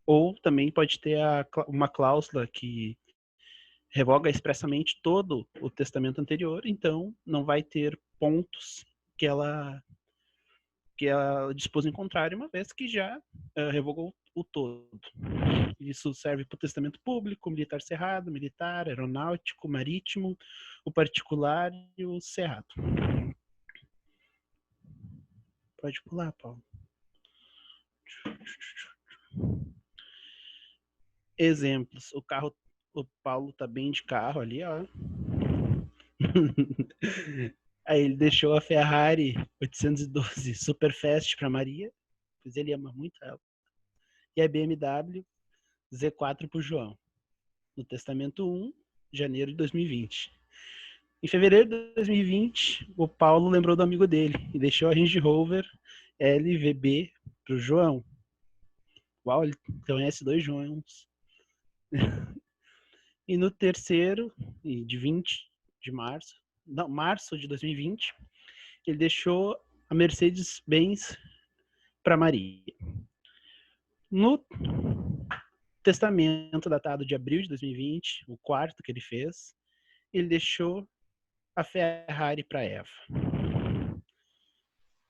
Ou também pode ter uma cláusula que revoga expressamente todo o testamento anterior, então não vai ter pontos que ela dispôs em contrário, uma vez que já revogou o todo. Isso serve para o testamento público, militar cerrado, militar, aeronáutico, marítimo, o particular e o cerrado. Pode pular, Paulo. Exemplos. O Paulo tá bem de carro ali, ó. Aí ele deixou a Ferrari 812 Superfast para Maria, pois ele ama muito ela. E a BMW Z4 para o João. No testamento 1, janeiro de 2020. Em fevereiro de 2020, o Paulo lembrou do amigo dele e deixou a Range Rover LVB para o João. Uau, ele conhece 2 Joões. E no terceiro, de 20 de março, não, março de 2020, ele deixou a Mercedes-Benz para Maria. No testamento datado de abril de 2020, o quarto que ele fez, ele deixou a Ferrari para Eva.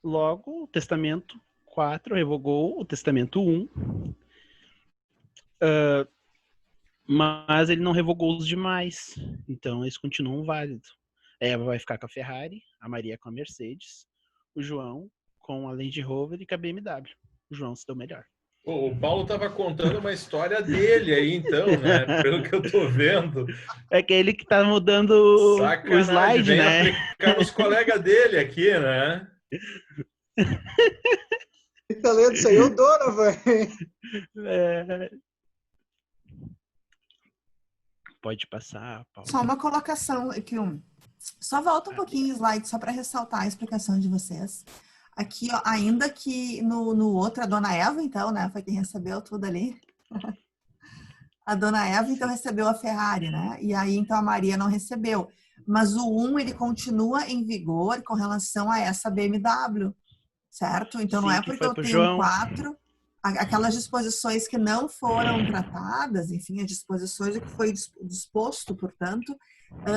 Logo, o testamento 4 revogou o testamento 1, mas ele não revogou os demais, então eles continuam válidos. A Eva vai ficar com a Ferrari, a Maria com a Mercedes, o João com a Land Rover e com a BMW. O João se deu melhor. O Paulo estava contando uma história dele aí, então, né? Pelo que eu tô vendo. É aquele que tá mudando o slide, vem né? aplicar nos colegas dele aqui, né? Que talento, isso aí eu dou, né, velho? Pode passar, Paulo. Só uma colocação aqui, só volta um pouquinho o slide, só para ressaltar a explicação de vocês. Aqui, ó, ainda que no outro, a dona Eva, então, né, foi quem recebeu tudo ali. A dona Eva, então, recebeu a Ferrari, né? E aí, então, a Maria não recebeu. Mas o 1, ele continua em vigor com relação a essa BMW, certo? Então, não é porque eu tenho 4, aquelas disposições que não foram tratadas, enfim, as disposições do que foi disposto, portanto,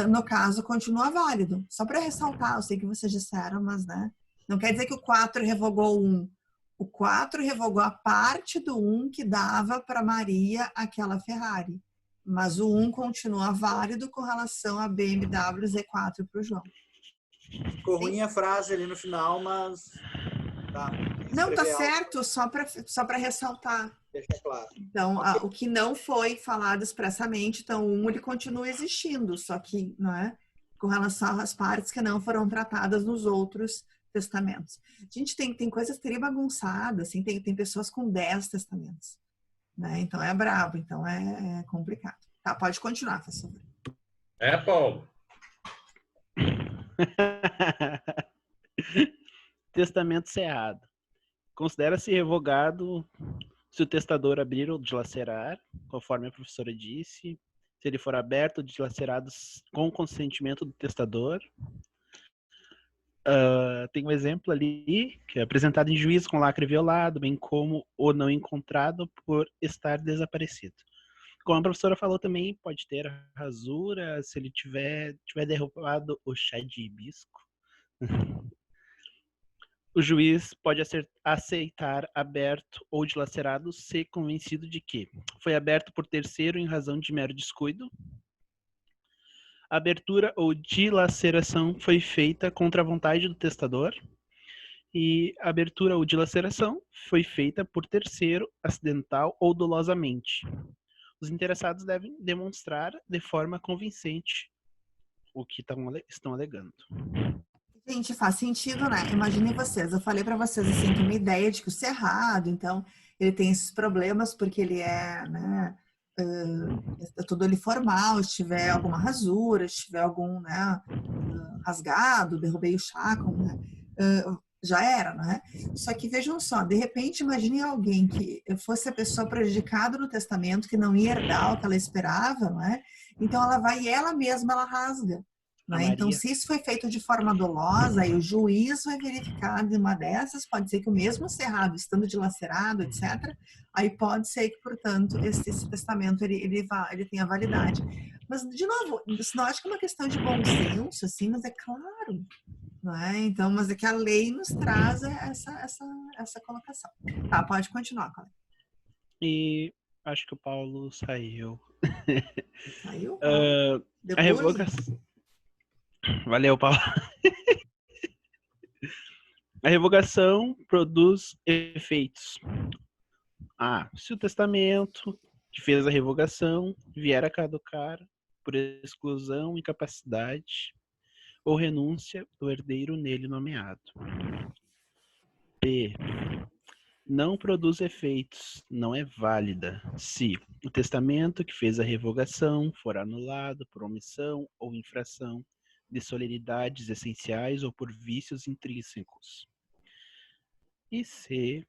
no caso, continua válido. Só para ressaltar, eu sei que vocês disseram, mas, né? Não quer dizer que o 4 revogou o 1. O 4 revogou a parte do 1 que dava para Maria aquela Ferrari. Mas o 1 continua válido com relação a BMW Z4 para o João. Ficou ruim a frase ali no final, mas... Tá. Não, tá certo, só para ressaltar. Deixa claro. Então, o que não foi falado expressamente, então o 1 ele continua existindo, só que, não é? Com relação às partes que não foram tratadas nos outros testamentos. Gente, tem coisas teria bagunçadas, assim, tem pessoas com 10 testamentos, né? Então é brabo, então é complicado. Tá, pode continuar, professor. Paulo. Testamento cerrado. Considera-se revogado se o testador abrir ou dilacerar, conforme a professora disse, se ele for aberto ou dilacerado com consentimento do testador. Tem um exemplo ali, que é apresentado em juízo com lacre violado, bem como o não encontrado por estar desaparecido. Como a professora falou também, pode ter rasura se ele tiver derrubado o chá de hibisco. O juiz pode aceitar aberto ou dilacerado se convencido de que foi aberto por terceiro em razão de mero descuido. A abertura ou dilaceração foi feita contra a vontade do testador e a abertura ou dilaceração foi feita por terceiro, acidental ou dolosamente. Os interessados devem demonstrar de forma convincente o que estão alegando. Gente, faz sentido, né? Imaginem vocês, eu falei para vocês assim, que uma ideia de que o cerrado, então, ele tem esses problemas porque ele é, né, todo ele formal, se tiver alguma rasura, se tiver algum, né, rasgado, derrubei o chá, né? já era, não é? Só que vejam só, de repente, imagine alguém que fosse a pessoa prejudicada no testamento, que não ia herdar o que ela esperava, não é? Então ela vai e ela mesma ela rasga. Né? Então, se isso foi feito de forma dolosa, e o juiz vai verificar de uma dessas, pode ser que o mesmo cerrado, estando dilacerado, etc., aí pode ser que, portanto, esse testamento ele tenha validade. Mas, de novo, isso não acho que é uma questão de bom senso, assim, mas é claro. Não é? Então, mas é que a lei nos traz essa colocação. Tá, pode continuar, colega. E acho que o Paulo saiu. Saiu? A revogação. Valeu, Paulo. A revogação produz efeitos. Se o testamento que fez a revogação vier a caducar por exclusão, incapacidade ou renúncia do herdeiro nele nomeado. B. Não produz efeitos, não é válida, se o testamento que fez a revogação for anulado por omissão ou infração de solenidades essenciais ou por vícios intrínsecos. E C.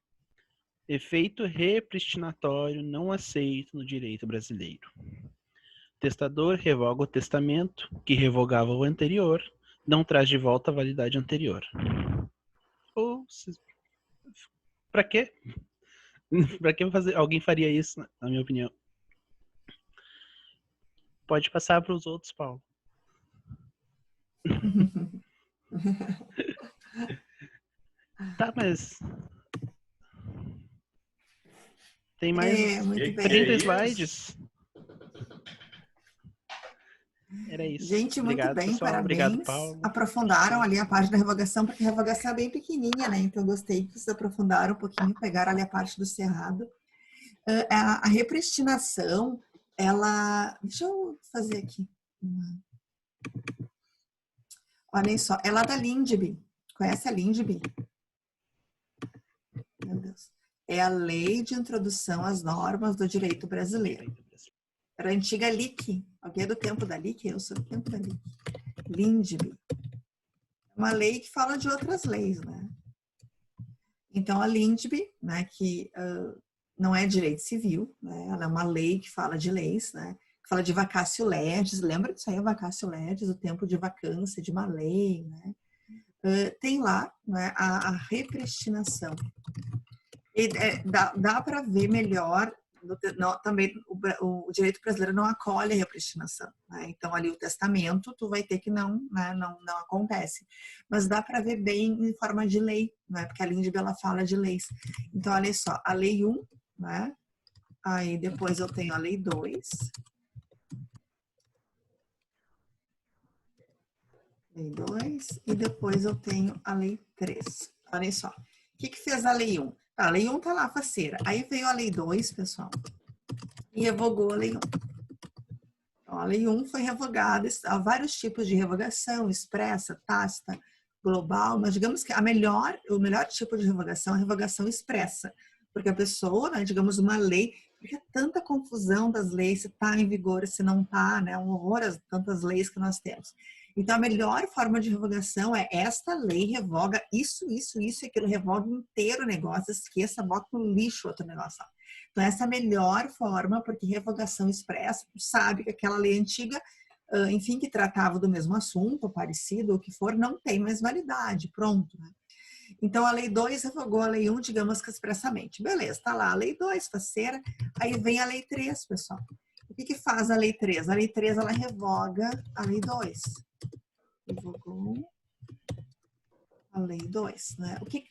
Efeito repristinatório não aceito no direito brasileiro. O testador revoga o testamento que revogava o anterior, não traz de volta a validade anterior. Para quê? Para que alguém faria isso, na minha opinião? Pode passar para os outros, Paulo. Tá, mas tem mais 30 slides. Era isso. Gente, obrigado, muito bem, pessoal. parabéns. Obrigado, Paulo. Aprofundaram ali a parte da revogação, porque a revogação é bem pequenininha, né? Então, eu gostei que vocês aprofundaram um pouquinho, pegaram ali a parte do cerrado. A repristinação, ela... Deixa eu fazer aqui. Olhem só, ela é da Lindbe. Conhece a Lindbe? Meu Deus. É a Lei de Introdução às Normas do Direito Brasileiro. Era a antiga LIC. Alguém é do tempo da LIC? Eu sou do tempo da LIC. Lindbe. É uma lei que fala de outras leis, né? Então, a Lindbe, né, que não é direito civil, né? Ela é uma lei que fala de leis, né? Que fala de vacatio legis. Lembra disso aí, o vacatio legis, o tempo de vacância de uma lei, né? Tem lá, né, a repristinação. E, dá para ver melhor, também o direito brasileiro não acolhe a repristinação, né? Então ali o testamento tu vai ter que não acontece, mas dá para ver bem em forma de lei, né? Porque a Lindbe ela fala de leis. Então olha só, a lei 1, né? Aí depois eu tenho a lei 2, lei 2, e depois eu tenho a lei 3. Olha só, o que fez a lei 1? A lei 1 tá lá, faceira. Aí veio a lei 2, pessoal, e revogou a lei 1. Então, a lei 1 foi revogada, há vários tipos de revogação, expressa, tácita, global, mas digamos que o melhor tipo de revogação é a revogação expressa, porque a pessoa, né, digamos, uma lei, porque é tanta confusão das leis, se está em vigor, se não está, né, um horror as tantas leis que nós temos. Então, a melhor forma de revogação é esta lei revoga isso e aquilo, revoga inteiro o negócio, esqueça, bota no lixo outro negócio. Então, essa é a melhor forma, porque revogação expressa, sabe que aquela lei antiga, enfim, que tratava do mesmo assunto, ou parecido, ou o que for, não tem mais validade, pronto, né? Então, a lei 2 revogou a lei 1, digamos que expressamente. Beleza, tá lá a lei 2, faceira, aí vem a lei 3, pessoal. O que faz a lei 3? A lei 3, ela revoga a lei 2. Revogou a lei 2, né? O que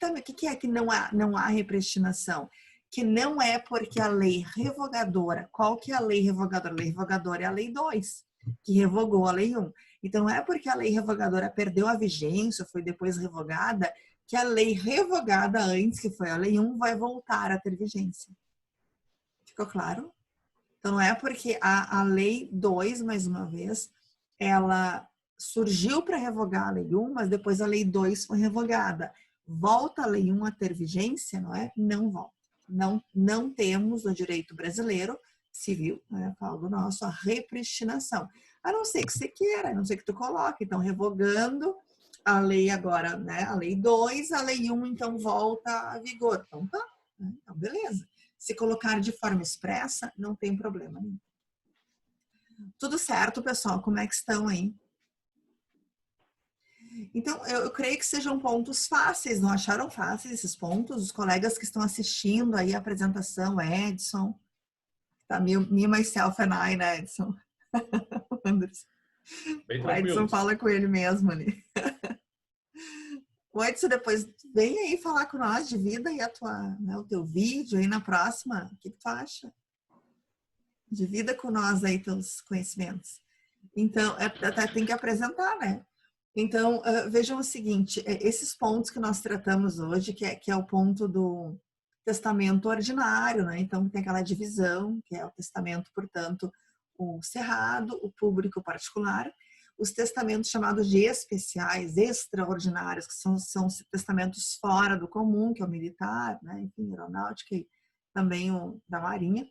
é que não há repristinação? Que não é porque a lei revogadora, qual que é a lei revogadora? A lei revogadora é a lei 2, que revogou a lei 1. Então, não é porque a lei revogadora perdeu a vigência, foi depois revogada, que a lei revogada antes, que foi a lei 1, vai voltar a ter vigência. Ficou claro? Então, não é porque a lei 2, mais uma vez, ela surgiu para revogar a lei 1, mas depois a lei 2 foi revogada. Volta a lei 1 a ter vigência, não é? Não volta. Não temos no direito brasileiro civil, né, fala do nosso, a repristinação. A não ser que você queira, a não ser que tu coloque. Então, revogando a lei agora, né? A lei 2, a lei 1, então, volta a vigor. Então, tá. Então, beleza. Se colocar de forma expressa, não tem problema nenhum. Tudo certo, pessoal? Como é que estão aí? Então, eu creio que sejam pontos fáceis. Não acharam fáceis esses pontos? Os colegas que estão assistindo aí a apresentação, Edson, tá? Me, myself and I, né, Edson? O Anderson. Bem O Edson fala com ele mesmo ali. O Edson, depois vem aí falar com nós de vida e né, o teu vídeo aí na próxima. O que tu acha? Divida com nós aí teus conhecimentos. Então, tem que apresentar, né? Então, vejam o seguinte, esses pontos que nós tratamos hoje, que é o ponto do testamento ordinário, né? Então, tem aquela divisão, que é o testamento, portanto, o cerrado, o público, o particular, os testamentos chamados de especiais, extraordinários, que são testamentos fora do comum, que é o militar, né? Enfim, aeronáutica e também o da marinha.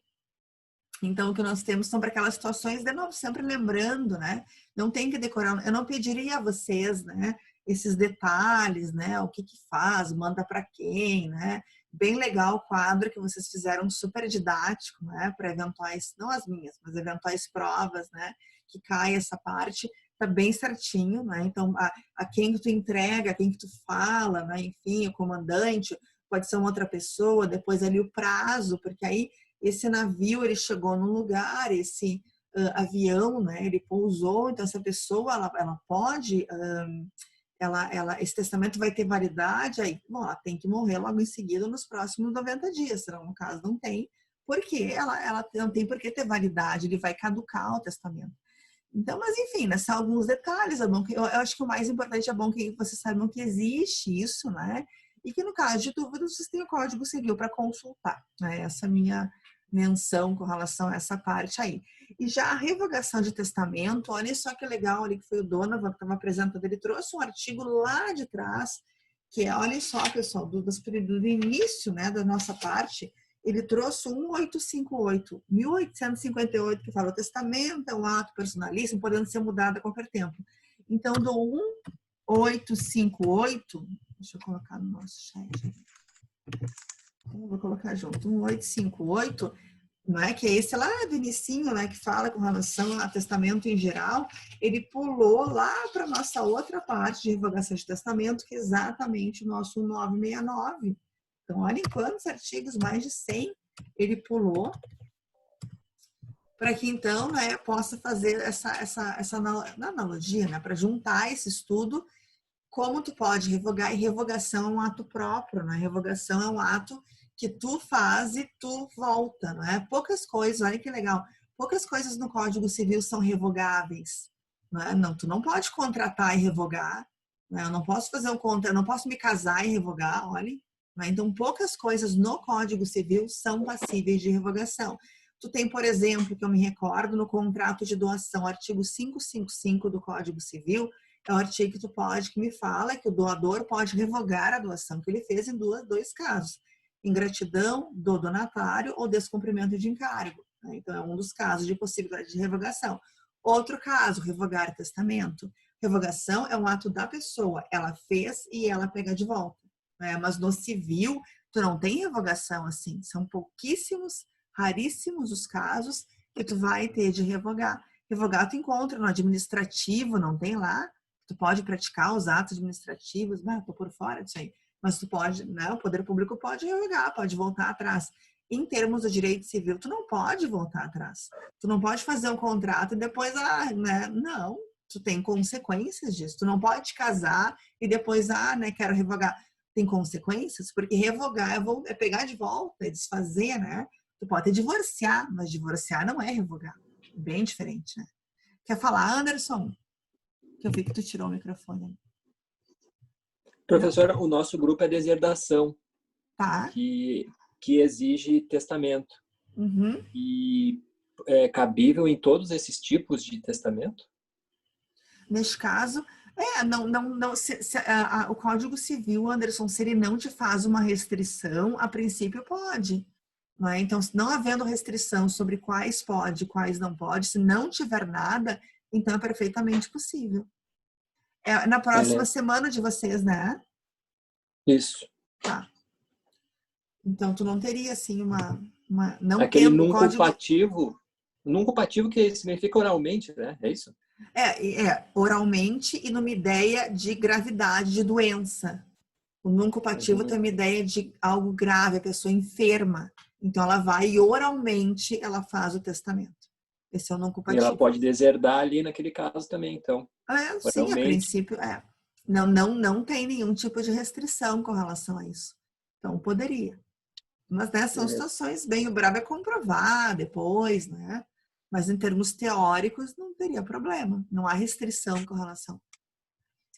Então, o que nós temos são para aquelas situações, de novo, sempre lembrando, né? Não tem que decorar, eu não pediria a vocês, né? Esses detalhes, né? O que faz, manda para quem, né? Bem legal o quadro que vocês fizeram, super didático, né? Para eventuais, não as minhas, mas eventuais provas, né? Que cai essa parte, tá bem certinho, né? Então, a quem que tu entrega, a quem que tu fala, né? Enfim, o comandante, pode ser uma outra pessoa, depois ali o prazo, porque aí esse navio, ele chegou num lugar, esse avião, né, ele pousou, então essa pessoa, ela pode, esse testamento vai ter validade, aí, bom, ela tem que morrer logo em seguida nos próximos 90 dias, senão no caso não tem, porque ela não tem por que ter validade, ele vai caducar o testamento. Então, mas enfim, né, são alguns detalhes, é bom que, eu acho que o mais importante é bom que vocês saibam que existe isso, né, e que no caso de dúvida, vocês têm o Código Civil para consultar, né, essa minha menção com relação a essa parte aí. E já a revogação de testamento, olha só que legal ali que foi o Donovan que estava apresentando, ele trouxe um artigo lá de trás, que é, olha só, pessoal, do início, né, da nossa parte, ele trouxe 1858, 1858, que fala o testamento é um ato personalíssimo, podendo ser mudado a qualquer tempo. Então, do 1858, deixa eu colocar no nosso chat. Eu vou colocar junto, 1858, não é? Que é esse lá do inicinho, né? Que fala com relação a testamento em geral, ele pulou lá para a nossa outra parte de revogação de testamento, que é exatamente o nosso 1969. Então, olhem quantos artigos, mais de 100, ele pulou, para que então, né, possa fazer essa analogia, né? Para juntar esse estudo, como tu pode revogar, e revogação é um ato próprio, né? Revogação é um ato que tu faz e tu volta, não é? Poucas coisas, olha que legal, poucas coisas no Código Civil são revogáveis, não é? Não, tu não pode contratar e revogar, né? Eu não posso fazer um contrato, eu não posso me casar e revogar, olha, né? Então poucas coisas no Código Civil são passíveis de revogação. Tu tem, por exemplo, que eu me recordo, no contrato de doação, artigo 555 do Código Civil, é o artigo que tu pode, que me fala que o doador pode revogar a doação que ele fez em dois casos: ingratidão do donatário ou descumprimento de encargo. Né? Então, é um dos casos de possibilidade de revogação. Outro caso, revogar testamento. Revogação é um ato da pessoa, ela fez e ela pega de volta. Né? Mas no civil, tu não tem revogação assim. São pouquíssimos, raríssimos os casos que tu vai ter de revogar. Revogar tu encontra no administrativo, não tem lá. Tu pode praticar os atos administrativos, tô por fora disso aí. Mas tu pode, né, o poder público pode revogar, pode voltar atrás. Em termos do direito civil, tu não pode voltar atrás. Tu não pode fazer um contrato e depois, né, não. Tu tem consequências disso. Tu não pode casar e depois, né, quero revogar. Tem consequências, porque revogar é pegar de volta, é desfazer, né? Tu pode até divorciar, mas divorciar não é revogar. Bem diferente, né? Quer falar, Anderson? Que eu vi que tu tirou o microfone. Professora, o nosso grupo é deserdação, tá, que exige testamento. Uhum. E é cabível em todos esses tipos de testamento? Neste caso, o Código Civil, Anderson, se ele não te faz uma restrição, a princípio pode. Não é? Então, não havendo restrição sobre quais pode, quais não pode, se não tiver nada, então é perfeitamente possível. É na próxima Beleza. semana de vocês, né? Isso. Tá. Então, tu não teria, assim, não Aquele tendo o num código... culpativo que significa oralmente, né? É isso? Oralmente e numa ideia de gravidade, de doença. O não culpativo tem uma ideia de algo grave, a pessoa enferma. Então, ela vai e oralmente ela faz o testamento. Esse é o não E culpativo. ela pode deserdar ali naquele caso também, então. Sim, a Oralmente. princípio, Não tem nenhum tipo de restrição com relação a isso. Então, poderia. Mas, né, são situações bem... O brabo é comprovar depois, né? Mas, em termos teóricos, não teria problema. Não há restrição com relação.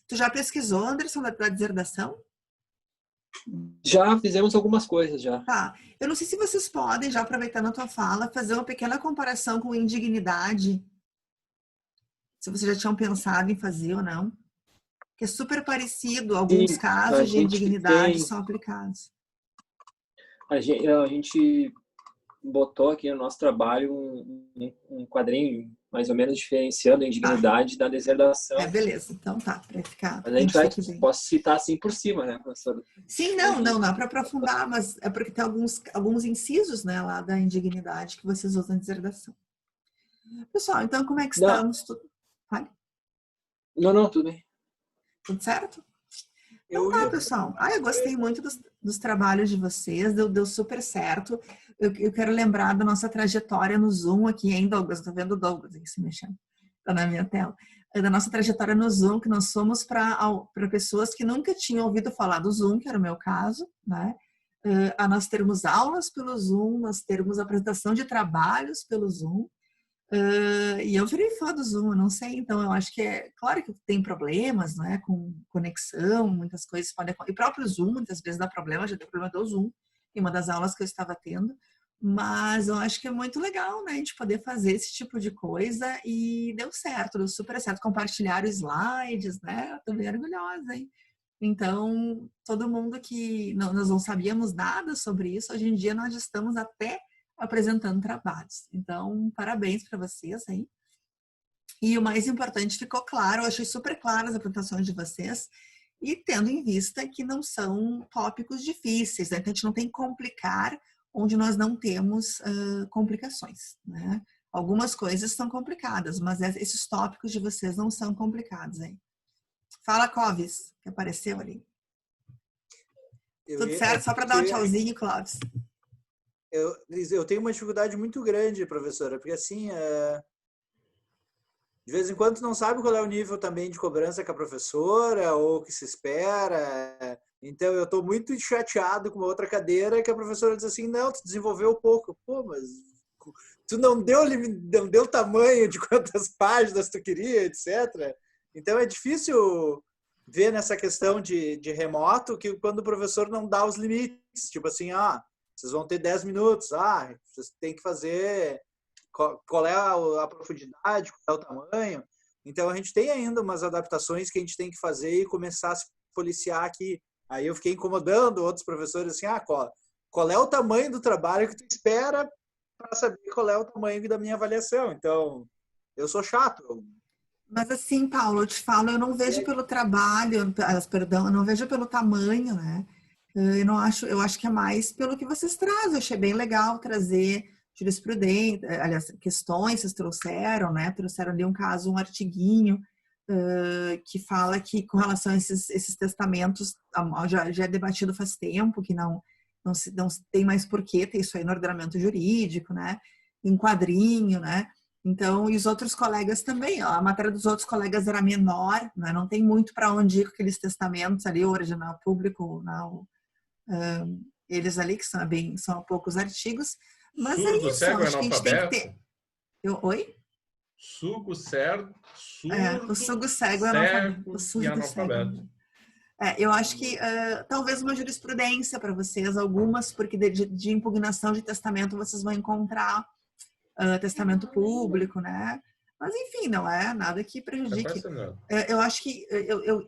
Tu já pesquisou, Anderson, da deserdação? Já fizemos algumas coisas, já. Tá. Eu não sei se vocês podem, já aproveitando a tua fala, fazer uma pequena comparação com indignidade. Se vocês já tinham pensado em fazer ou não. Que é super parecido. Alguns Sim, casos de indignidade são aplicados. A gente botou aqui no nosso trabalho um quadrinho mais ou menos diferenciando a indignidade da deserdação. Beleza. Então tá, para ficar... Mas a gente posso citar assim por cima, né, professora? Sim, não dá para aprofundar, mas é porque tem alguns incisos, né, lá da indignidade que vocês usam em deserdação. Pessoal, então como é que estamos? Fale. Não, tudo bem. Tudo certo? Então tá, pessoal. Eu gostei muito dos trabalhos de vocês, deu super certo. Eu quero lembrar da nossa trajetória no Zoom aqui, hein, Douglas? Estou vendo o Douglas aqui se mexendo. Está na minha tela. Da nossa trajetória no Zoom, que nós somos para pessoas que nunca tinham ouvido falar do Zoom, que era o meu caso, né? A nós termos aulas pelo Zoom, nós termos apresentação de trabalhos pelo Zoom. E eu virei fã do Zoom, eu não sei, então eu acho que claro que tem problemas, né, com conexão, muitas coisas podem... E o próprio Zoom, muitas vezes dá problema, já deu problema do Zoom, em uma das aulas que eu estava tendo, mas eu acho que é muito legal, né, a gente poder fazer esse tipo de coisa e deu certo, deu super certo, compartilhar os slides, né, eu tô bem orgulhosa, hein. Então, todo mundo que nós não sabíamos nada sobre isso, hoje em dia nós estamos até apresentando trabalhos. Então, parabéns para vocês aí. E o mais importante, ficou claro, eu achei super claras as apresentações de vocês, e tendo em vista que não são tópicos difíceis, né? Então a gente não tem que complicar onde nós não temos complicações, né? Algumas coisas são complicadas, mas esses tópicos de vocês não são complicados aí. Fala, Clóvis, que apareceu ali. Tudo certo? Só para dar um tchauzinho, Clóvis. Eu tenho uma dificuldade muito grande, professora, porque assim, de vez em quando tu não sabe qual é o nível também de cobrança com a professora ou o que se espera. Então, eu estou muito chateado com uma outra cadeira que a professora diz assim, não, tu desenvolveu pouco. Pô, mas tu não deu tamanho de quantas páginas tu queria, etc. Então, é difícil ver nessa questão de remoto que quando o professor não dá os limites. Tipo assim, vocês vão ter 10 minutos. Vocês têm que fazer qual é a profundidade, qual é o tamanho. Então, a gente tem ainda umas adaptações que a gente tem que fazer e começar a se policiar aqui. Aí eu fiquei incomodando outros professores assim, qual é o tamanho do trabalho que tu espera para saber qual é o tamanho da minha avaliação. Então, eu sou chato. Mas assim, Paulo, eu te falo, eu não vejo pelo trabalho, perdão, eu não vejo pelo tamanho, né? Eu acho que é mais pelo que vocês trazem. Eu achei bem legal trazer jurisprudência, aliás, questões vocês trouxeram, né? Trouxeram ali um artiguinho que fala que com relação a esses testamentos já é debatido faz tempo, que não tem mais porquê ter isso aí no ordenamento jurídico, né? Em quadrinho, né? Então, e os outros colegas também, a matéria dos outros colegas era menor, né? Não tem muito para onde ir com aqueles testamentos ali, o original público, não, eles ali que são poucos artigos, mas surdo, é isso, cego, acho que a gente tem que ter... Oi? Surdo, cego, o surdo, cego e analfabeto. Eu acho que talvez uma jurisprudência para vocês, algumas, porque de impugnação de testamento vocês vão encontrar testamento público, né? Mas enfim, não é nada que prejudique. Eu acho que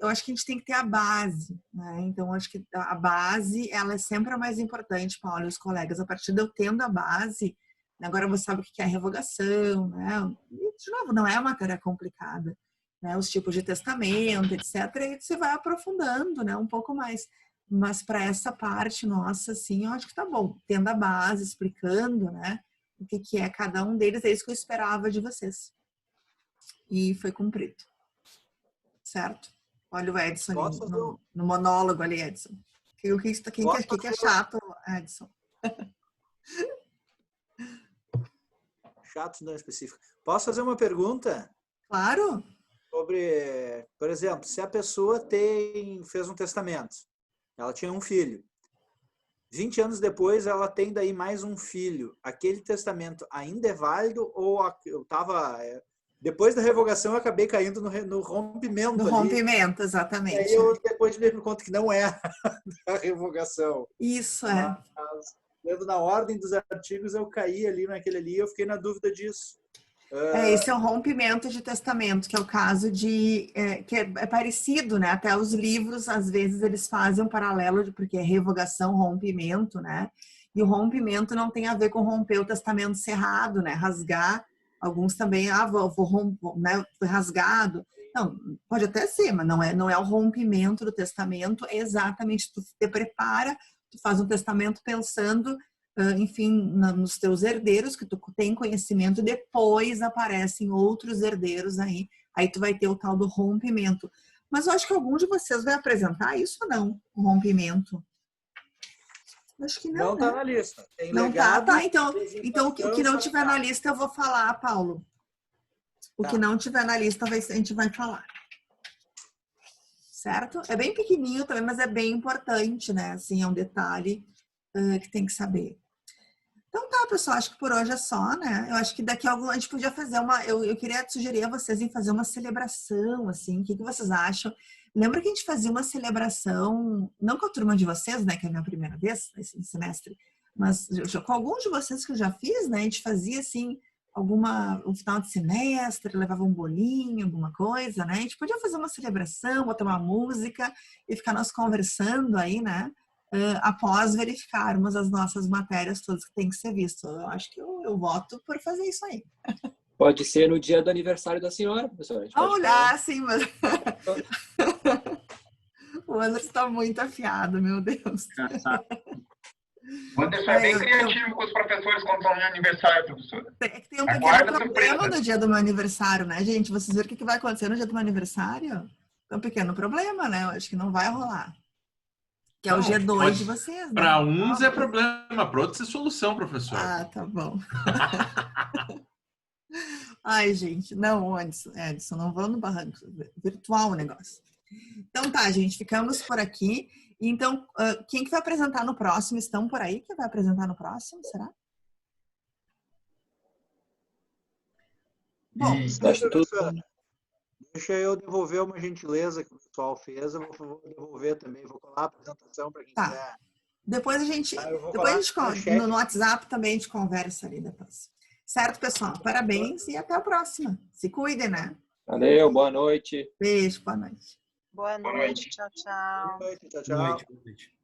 a gente tem que ter a base, né? Então acho que a base ela é sempre a mais importante, Paulo e os colegas. A partir de eu tendo a base, agora você sabe o que é revogação, né? E, de novo, não é uma matéria complicada. né, os tipos de testamento, etc. E você vai aprofundando, né, um pouco mais. Mas para essa parte nossa, assim, eu acho que tá bom. Tendo a base, explicando, né, o que é cada um deles, é isso que eu esperava de vocês. E foi cumprido. Certo? Olha o Edson ali, no monólogo ali, Edson. O que é chato, Edson? Chato não é específico. Posso fazer uma pergunta? Claro. Sobre, por exemplo, se a pessoa fez um testamento, ela tinha um filho. 20 anos depois, ela tem daí mais um filho. Aquele testamento ainda é válido ou eu estava... Depois da revogação, eu acabei caindo no rompimento. No rompimento, exatamente. E aí eu depois me dei conta que não é a revogação. Isso, Mas, lendo na ordem dos artigos, eu caí ali naquele ali e eu fiquei na dúvida disso. Esse é o rompimento de testamento, que é o caso de... que é parecido, né? Até os livros, às vezes, eles fazem um paralelo, porque é revogação, rompimento, né? E o rompimento não tem a ver com romper o testamento cerrado, né? Rasgar. Alguns também, né, foi rasgado. Não, pode até ser, mas não é o rompimento do testamento, é exatamente, tu te prepara, tu faz um testamento pensando, enfim, nos teus herdeiros, que tu tem conhecimento, depois aparecem outros herdeiros aí tu vai ter o tal do rompimento. Mas eu acho que algum de vocês vai apresentar isso ou não, o rompimento? Acho que não, não tá na lista. Tem não legado, tá. Então o que não tiver na lista eu vou falar, Paulo. O que não tiver na lista a gente vai falar. Certo? É bem pequenininho também, mas é bem importante, né? Assim, é um detalhe que tem que saber. Então tá, pessoal, acho que por hoje é só, né? Eu acho que daqui a algum a gente podia fazer eu queria sugerir a vocês em fazer uma celebração, assim. O que vocês acham? Lembra que a gente fazia uma celebração, não com a turma de vocês, né, que é a minha primeira vez esse semestre, mas com alguns de vocês que eu já fiz, né, a gente fazia assim, um final de semestre, levava um bolinho, alguma coisa, né, a gente podia fazer uma celebração, botar uma música e ficar nós conversando aí, né, após verificarmos as nossas matérias todas que tem que ser visto. Eu acho que eu voto por fazer isso aí. Pode ser no dia do aniversário da senhora, professora. Olha, sim, mas... O Anderson está muito afiado, meu Deus. O Anderson é bem criativo com os professores quando estão no aniversário, professora. Tem um pequeno problema no dia do meu aniversário, né, gente? Vocês viram o que vai acontecer no dia do meu aniversário? É um pequeno problema, né? Eu acho que não vai rolar. Que é o G2 de vocês, né? Para uns é problema, para outros é solução, professor. Ah, tá bom. Ai, gente, não, Edson, não vou no barranco. Virtual o negócio. Então tá, gente, ficamos por aqui. Então, quem que vai apresentar no próximo? Estão por aí? Quem vai apresentar no próximo, será? Bom, deixa eu devolver uma gentileza que o pessoal fez. Eu vou devolver também, vou colar a apresentação para quem quiser. Depois a gente no WhatsApp também a gente conversa ali depois. Certo, pessoal? Parabéns e até a próxima. Se cuidem, né? Valeu, boa noite. Beijo, boa noite. Boa noite, tchau, tchau. Boa noite, tchau, tchau. Boa noite.